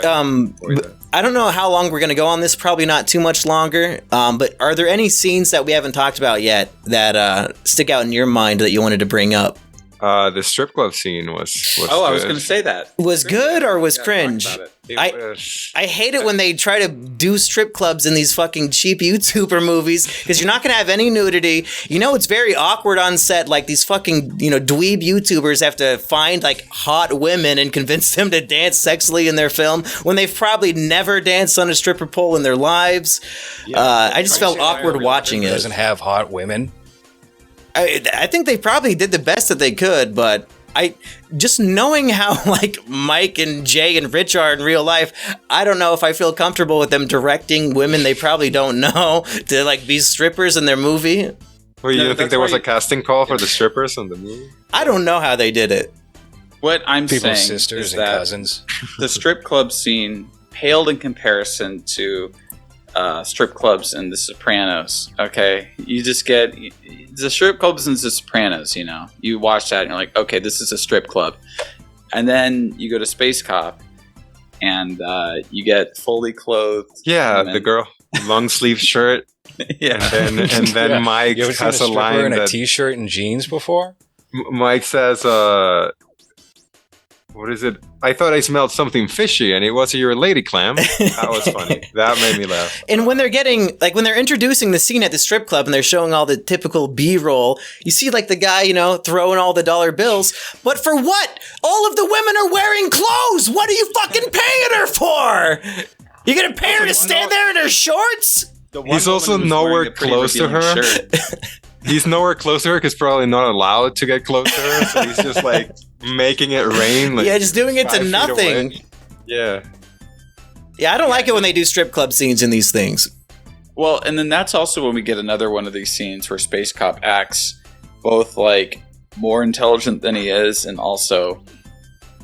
I don't know how long we're going to go on this. Probably not too much longer. But are there any scenes that we haven't talked about yet that stick out in your mind that you wanted to bring up? The strip club scene was good. I was going to say that. Was good or was cringe? I hate it when they try to do strip clubs in these fucking cheap YouTuber movies because you're not going to have any nudity. It's very awkward on set. Like these fucking, dweeb YouTubers have to find like hot women and convince them to dance sexily in their film when they've probably never danced on a stripper pole in their lives. Yeah, I just felt awkward watching it. Doesn't have hot women. I think they probably did the best that they could, but just knowing how like Mike and Jay and Rich are in real life, I don't know if I feel comfortable with them directing women they probably don't know to like be strippers in their movie. Well, you don't think there was a casting call for the strippers in the movie? I don't know how they did it. What I'm People's saying sisters is and that cousins. the strip club scene paled in comparison to strip clubs in The Sopranos. Okay, you just get the strip clubs in The Sopranos. You know, you watch that and you're like, okay, this is a strip club. And then you go to Space Cop, and you get fully clothed. Yeah, women. the girl, long sleeve shirt. Yeah, and then Mike You ever seen a has a stripper line in a that t-shirt and jeans before? Mike says, what is it? I thought I smelled something fishy, and it was your lady clam. That was funny. That made me laugh. And when they're when they're introducing the scene at the strip club and they're showing all the typical B-roll, you see like the guy, throwing all the dollar bills. But for what? All of the women are wearing clothes. What are you fucking paying her for? You gonna pay her to stand there in her shorts? He's also nowhere close to her. He's nowhere close to her because probably not allowed to get close to her. So he's just like making it rain. Like, yeah, just doing it to 5 feet nothing. away. Yeah. Yeah, I don't like it when they do strip club scenes in these things. Well, and then that's also when we get another one of these scenes where Space Cop acts both like more intelligent than he is and also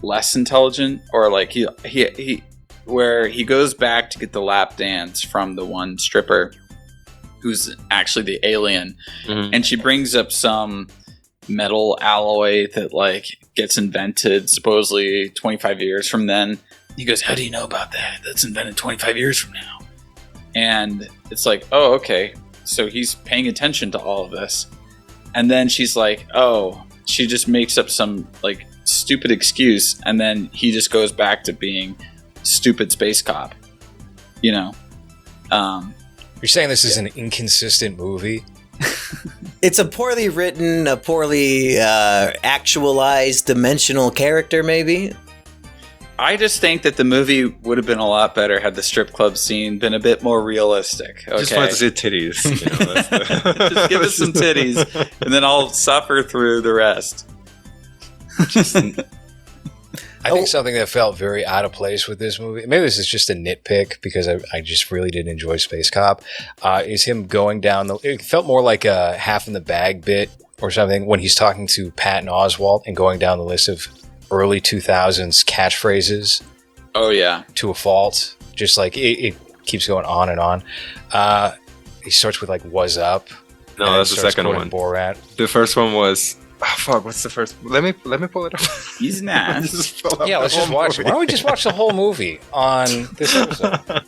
less intelligent, or like he where he goes back to get the lap dance from the one stripper who's actually the alien, and she brings up some metal alloy that like gets invented supposedly 25 years from then. He goes, how do you know about that? That's invented 25 years from now. And it's like, oh, okay. So he's paying attention to all of this. And then she's like, oh, she just makes up some like stupid excuse. And then he just goes back to being stupid space cop, You're saying this is an inconsistent movie? It's a poorly written, a poorly actualized dimensional character, maybe. I just think that the movie would have been a lot better had the strip club scene been a bit more realistic. Okay? Just want to see titties. Just give us some titties, and then I'll suffer through the rest. I think something that felt very out of place with this movie, maybe this is just a nitpick because I just really didn't enjoy Space Cop, is him going down it felt more like a half in the bag bit or something when he's talking to Patton Oswalt and going down the list of early 2000s catchphrases. Oh, yeah. To a fault. Just like it keeps going on and on. He starts with like, "Was up?" No, that's the second one. Borat. The first one was... Oh, fuck, what's the first? Let me pull it up. He's not. Yeah, let's just watch it. Why don't we just watch the whole movie on this episode?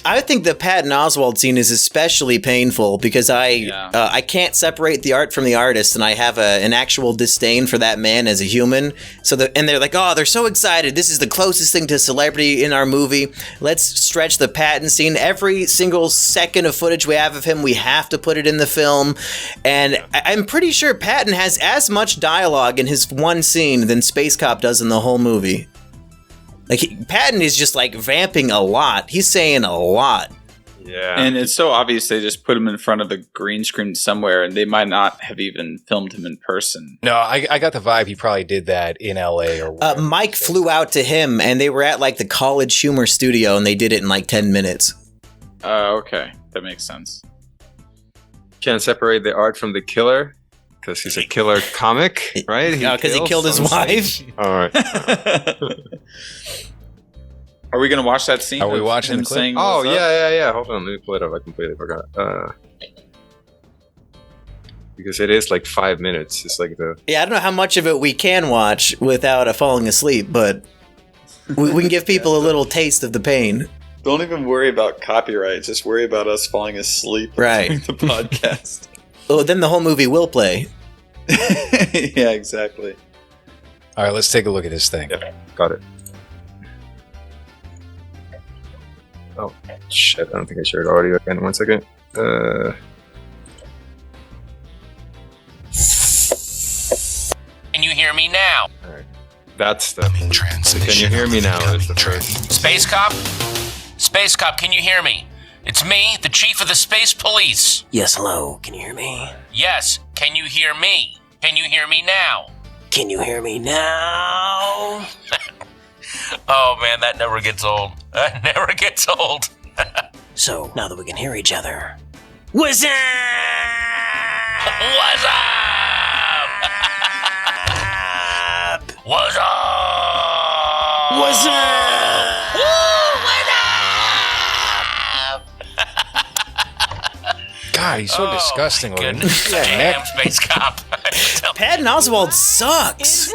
I think the Patton Oswalt scene is especially painful because I can't separate the art from the artist, and I have an actual disdain for that man as a human. And they're like, oh, they're so excited. This is the closest thing to celebrity in our movie. Let's stretch the Patton scene. Every single second of footage we have of him, we have to put it in the film. And I'm pretty sure Patton has as much dialogue in his one scene than Space Cop does in the whole movie. Like, Patton is just, like, vamping a lot. He's saying a lot. Yeah. And it's so obvious they just put him in front of a green screen somewhere, and they might not have even filmed him in person. No, I got the vibe he probably did that in L.A. or whatever. Mike flew out to him, and they were at, like, the College Humor studio, and they did it in, like, 10 minutes. Okay. That makes sense. Can't separate the art from the killer. Because he's a killer comic, right? No, because he killed his wife. All right. Are we going to watch that scene? Are we watching him the clip? saying, Oh, "What's up?" yeah. Hold on, let me pull it up. I completely forgot. Because it is like 5 minutes. It's like the... Yeah, I don't know how much of it we can watch without falling asleep, but we can give people a little taste of the pain. Don't even worry about copyright. Just worry about us falling asleep Right. during the podcast. Oh, then the whole movie will play. Yeah, exactly. All right, let's take a look at this thing. Yeah, got it. Oh, shit. I don't think I shared audio again. 1 second. Can you hear me now? All right. That's the... Can you hear me now? Is the first. Space Cop? Space Cop, can you hear me? It's me, the chief of the space police. Yes, hello. Can you hear me? Yes, can you hear me? Can you hear me now? Can you hear me now? Oh man, that never gets old. That never gets old. So, now that we can hear each other. What's up? What's up? What's up? What's up? God, he's so disgusting my looking. goodness. Yeah, Damn, neck. Space Cop. Patton Oswalt sucks.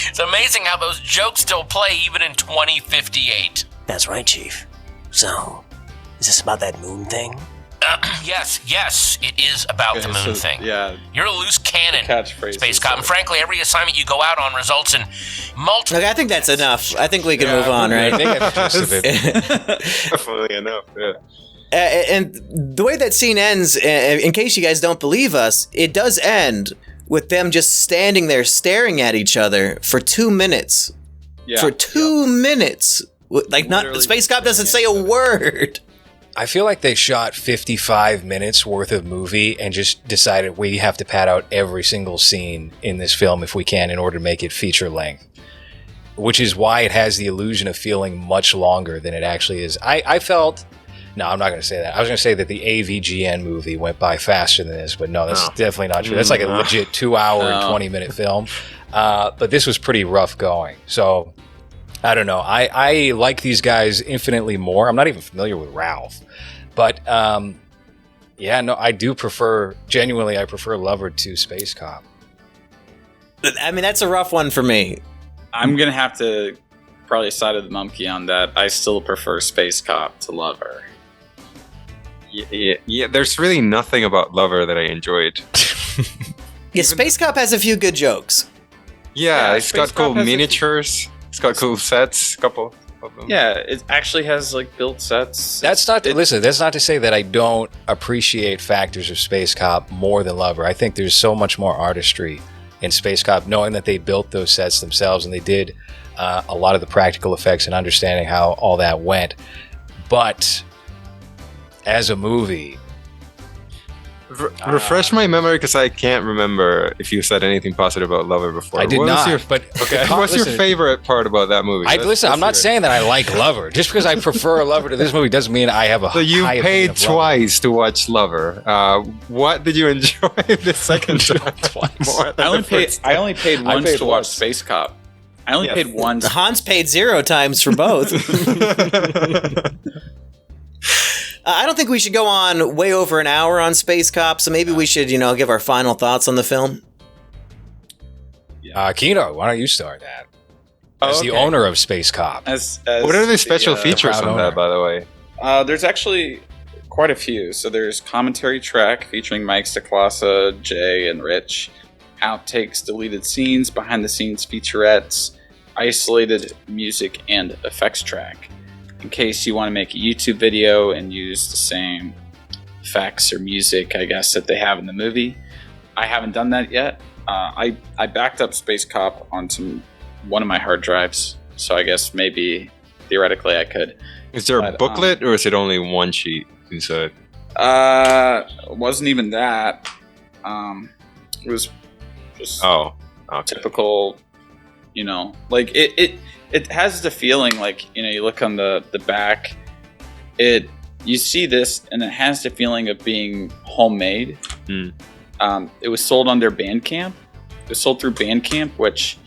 It's amazing how those jokes still play even in 2058. That's right, Chief. So, is this about that moon thing? Yes, it is about the moon thing. Yeah. You're a loose cannon, Catchphrase. Space Cop. And frankly, every assignment you go out on results in multiple... Okay, I think that's enough. I think we can move on, right? I think I have the gist of it. Definitely enough. Yeah. And the way that scene ends, in case you guys don't believe us, it does end with them just standing there staring at each other for 2 minutes. Yeah. For 2 minutes. Like, not Literally Space Cop doesn't say a word. I feel like they shot 55 minutes worth of movie and just decided we have to pad out every single scene in this film if we can in order to make it feature length. Which is why it has the illusion of feeling much longer than it actually is. I felt... No, I'm not going to say that. I was going to say that the AVGN movie went by faster than this, but no, that's definitely not true. That's like a legit 2 hour and 20-minute film. But this was pretty rough going. So, I don't know. I like these guys infinitely more. I'm not even familiar with Ralph. But, yeah, no, I do prefer, genuinely, I prefer Lover to Space Cop. I mean, that's a rough one for me. I'm going to have to probably side of the monkey on that. I still prefer Space Cop to Lover. Yeah, there's really nothing about Lover that I enjoyed. Yeah, Space Cop has a few good jokes. Yeah, it's Space got cool Cop has miniatures. It's got cool sets, a couple of them. Yeah, it actually has like built sets. That's not to say that I don't appreciate factors of Space Cop more than Lover. I think there's so much more artistry in Space Cop, knowing that they built those sets themselves and they did a lot of the practical effects and understanding how all that went. But as a movie, refresh my memory because I can't remember if you said anything positive about Lover before. I did not. What's your favorite part about that movie? I'm not saying that I like Lover. Just because I prefer Lover to this movie doesn't mean I have a. So you high paid opinion of twice to watch Lover. What did you enjoy the second time? Twice. I only paid once to watch Space Cop. I only paid once. Hans paid 0 times for both. I don't think we should go on way over an hour on Space Cop, so maybe we should, give our final thoughts on the film. Kino, why don't you start that? As the owner of Space Cop. As what are the special features on that, by the way? There's actually quite a few. So there's commentary track featuring Mike Stacklasa, Jay, and Rich. Outtakes, deleted scenes, behind-the-scenes featurettes, isolated music, and effects track. In case you want to make a YouTube video and use the same effects or music, I guess, that they have in the movie. I haven't done that yet. I backed up Space Cop onto one of my hard drives, so I guess maybe theoretically I could. Is there a booklet or is it only one sheet inside? It wasn't even that. It was just typical, like it has the feeling like, you look on the back, you see this and it has the feeling of being homemade. It was sold on their Bandcamp. It was sold through Bandcamp, which,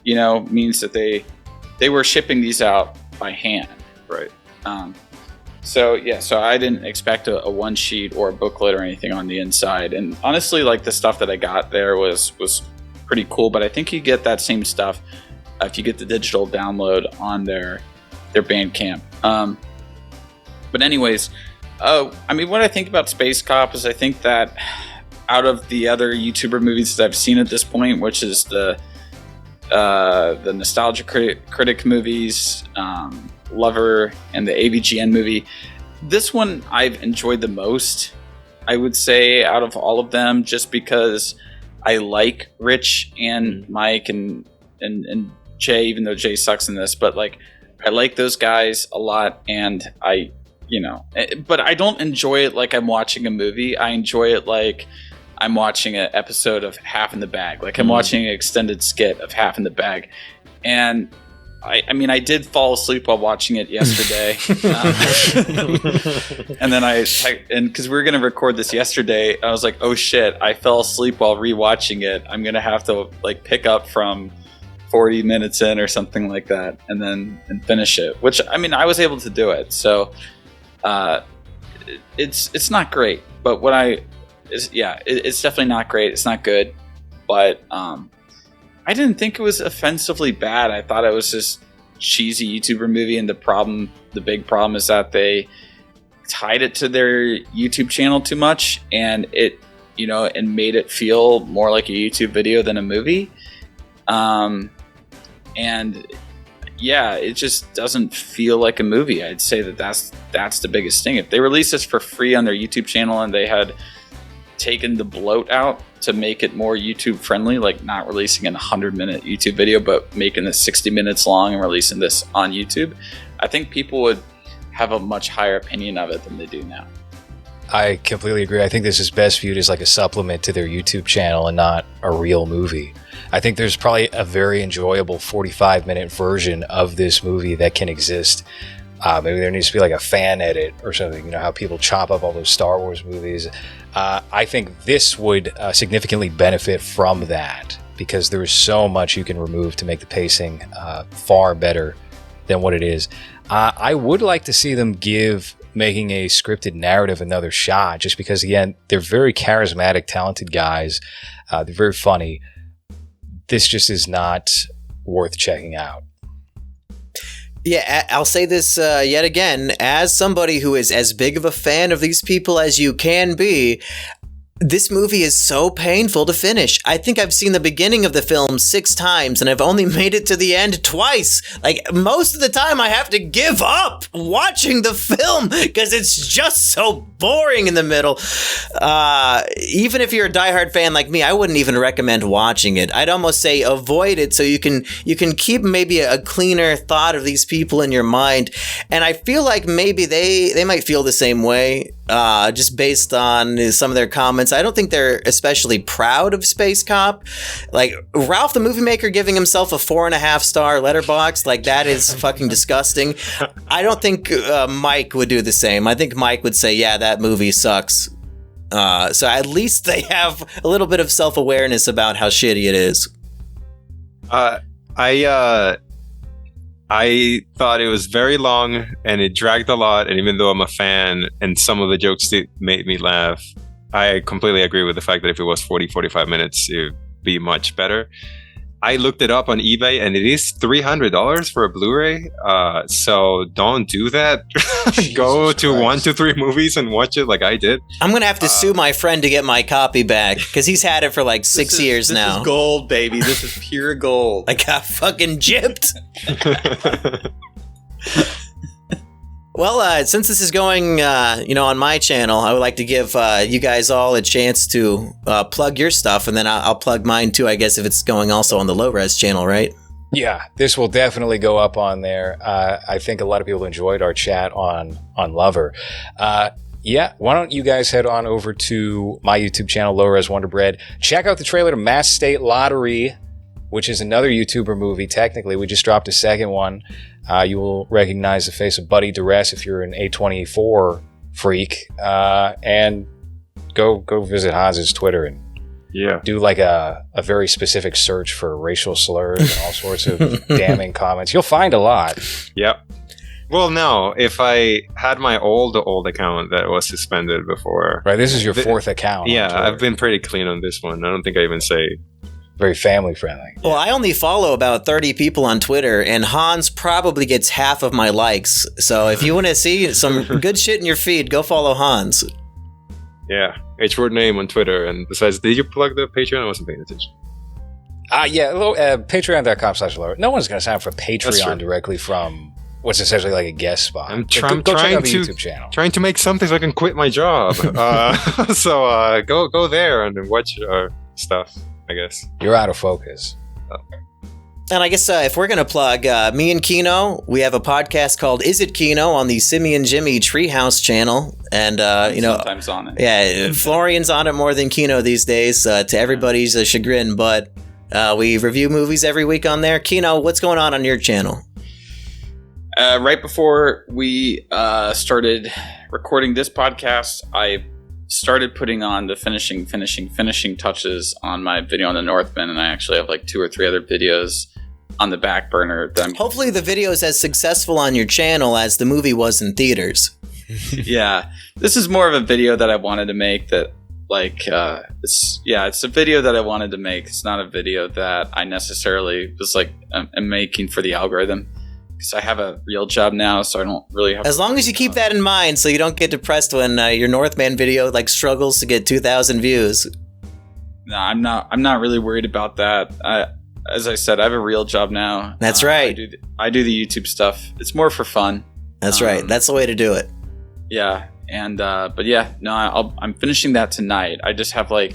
means that they were shipping these out by hand. Right. So I didn't expect a one sheet or a booklet or anything on the inside. And honestly, like the stuff that I got there was pretty cool, but I think you get that same stuff if you get the digital download on their Bandcamp. But anyways, what I think about Space Cop is I think that out of the other YouTuber movies that I've seen at this point, which is the Nostalgia Critic movies, Lover, and the AVGN movie, this one I've enjoyed the most, I would say, out of all of them, just because I like Rich and Mike and Jay, even though Jay sucks in this, but like I like those guys a lot, and but I don't enjoy it like I'm watching a movie. I enjoy it like I'm watching an episode of Half in the Bag, like I'm watching an extended skit of Half in the Bag. And I mean, I did fall asleep while watching it yesterday. And then because we were going to record this yesterday, I was like, oh shit, I fell asleep while rewatching it. I'm going to have to like pick up from 40 minutes in or something like that and finish it, which, I mean, I was able to do it. So it's not great, but it's definitely not great. It's not good, but I didn't think it was offensively bad. I thought it was just cheesy YouTuber movie, and the big problem is that they tied it to their YouTube channel too much, and it made it feel more like a YouTube video than a movie. And yeah, it just doesn't feel like a movie. I'd say that's the biggest thing. If they released this for free on their YouTube channel and they had taken the bloat out to make it more YouTube friendly, like not releasing a 100-minute YouTube video, but making this 60 minutes long and releasing this on YouTube, I think people would have a much higher opinion of it than they do now. I completely agree. I think this is best viewed as like a supplement to their YouTube channel and not a real movie. I think there's probably a very enjoyable 45-minute version of this movie that can exist. Maybe there needs to be like a fan edit or something, you know, how people chop up all those Star Wars movies. I think this would significantly benefit from that because there is so much you can remove to make the pacing far better than what it is. I would like to see them give making a scripted narrative another shot, just because, again, they're very charismatic, talented guys. They're very funny. This just is not worth checking out. Yeah, I'll say this yet again, as somebody who is as big of a fan of these people as you can be, this movie is so painful to finish. I think I've seen the beginning of the film 6 times and I've only made it to the end twice. Like, most of the time I have to give up watching the film because it's just so boring in the middle. Even if you're a diehard fan like me, I wouldn't even recommend watching it. I'd almost say avoid it so you can keep maybe a cleaner thought of these people in your mind. And I feel like maybe they might feel the same way. Just based on some of their comments. I don't think they're especially proud of Space Cop. Like, Ralph the Movie Maker giving himself a 4.5-star letterbox, like, that is fucking disgusting. I don't think Mike would do the same. I think Mike would say, yeah, that movie sucks. So at least they have a little bit of self-awareness about how shitty it is. I thought it was very long and it dragged a lot. And even though I'm a fan and some of the jokes did made me laugh, I completely agree with the fact that if it was 45 minutes, it would be much better. I looked it up on eBay and it is $300 for a Blu-ray. So don't do that. Go to 1 to 3 movies and watch it like I did. I'm going to have to sue my friend to get my copy back because he's had it for like 6 years now. This is gold, baby. This is pure gold. I got fucking gypped. Well, since this is going, on my channel, I would like to give you guys all a chance to plug your stuff, and then I'll plug mine too, I guess, if it's going also on the LOWRES channel, right? Yeah, this will definitely go up on there. I think a lot of people enjoyed our chat on Lover. Yeah, why don't you guys head on over to my YouTube channel, LOWRES Wonder Bread. Check out the trailer to Mass State Lottery, which is another YouTuber movie. Technically, we just dropped a second one. You will recognize the face of Buddy Duress if you're an A24 freak. And go visit Hans's Twitter and do like a very specific search for racial slurs and all sorts of damning comments. You'll find a lot. Yep. Well, no, if I had my old account that was suspended before. Right, this is your 4th account. Yeah, I've been pretty clean on this one. I don't think I even say... Very family friendly. Well, I only follow about 30 people on Twitter, and Hans probably gets half of my likes. So if you want to see some good shit in your feed, go follow Hans. Yeah, H-word name on Twitter. And besides, did you plug the Patreon? I wasn't paying attention. Patreon.com/lower. No one's going to sign up for Patreon directly from what's essentially like a guest spot. I'm go check out the YouTube channel. Trying to make something so I can quit my job. So go there and watch our stuff. I guess you're out of focus. And I guess if we're gonna plug me and Kino, we have a podcast called Is It Kino on the Simian Jimmy Treehouse channel, and sometimes on it. Yeah, Florian's on it more than Kino these days, to everybody's chagrin. But we review movies every week on there. Kino, what's going on your channel? Right before we started recording this podcast, I started putting on the finishing touches on my video on the Northman, and I actually have like 2 or 3 other videos on the back burner. Hopefully the video is as successful on your channel as the movie was in theaters. Yeah, this is more of a video that I wanted to make that it's a video that I wanted to make. It's not a video that I necessarily was like am making for the algorithm, because I have a real job now, so I don't really have. As long as you keep that in mind, so you don't get depressed when your Northman video like struggles to get 2,000 views. No, I'm not really worried about that. As I said, I have a real job now. That's right. I do the YouTube stuff. It's more for fun. That's right. That's the way to do it. Yeah, and but yeah, no, I'm finishing that tonight. I just have I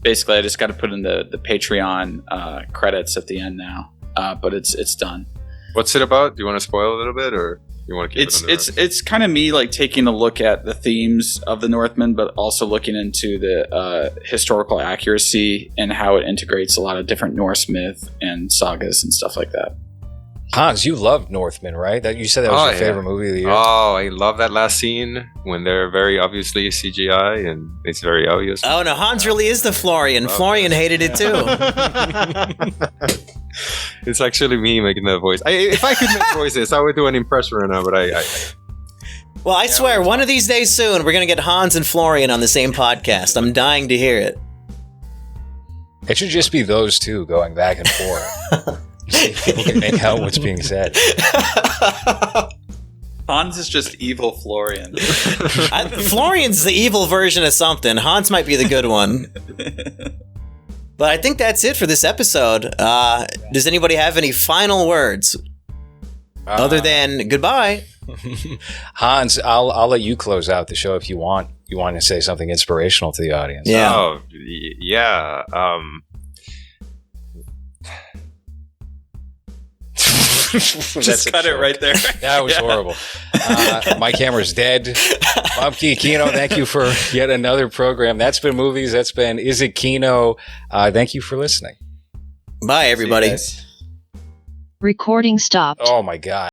just got to put in the Patreon credits at the end now. But it's done. What's it about? Do you want to spoil a little bit, or you want to keep it under wraps? It's kind of me taking a look at the themes of the Northman, but also looking into the historical accuracy and how it integrates a lot of different Norse myth and sagas and stuff like that. Hans, you loved Northman, right? That you said that was your favorite movie of the year. Oh, I love that last scene when they're very obviously CGI and it's very obvious. Oh no, Hans really is the Florian. Florian hated it too. It's actually me making that voice. If I could make voices, I would do an impression right now, but Well, I swear, one of these days soon, we're going to get Hans and Florian on the same podcast. I'm dying to hear it. It should just be those two going back and forth. See if people can make out what's being said. Hans is just evil Florian. Florian's the evil version of something. Hans might be the good one. But I think that's it for this episode. Does anybody have any final words? Other than goodbye? Hans, I'll let you close out the show if you want. You want to say something inspirational to the audience. Yeah. Oh, yeah. Just cut it right there. That was horrible. My camera's dead. Bobke, Kino, thank you for yet another program. That's been Movies. That's been Is It Kino? Thank you for listening. Bye, everybody. Recording stopped. Oh, my God.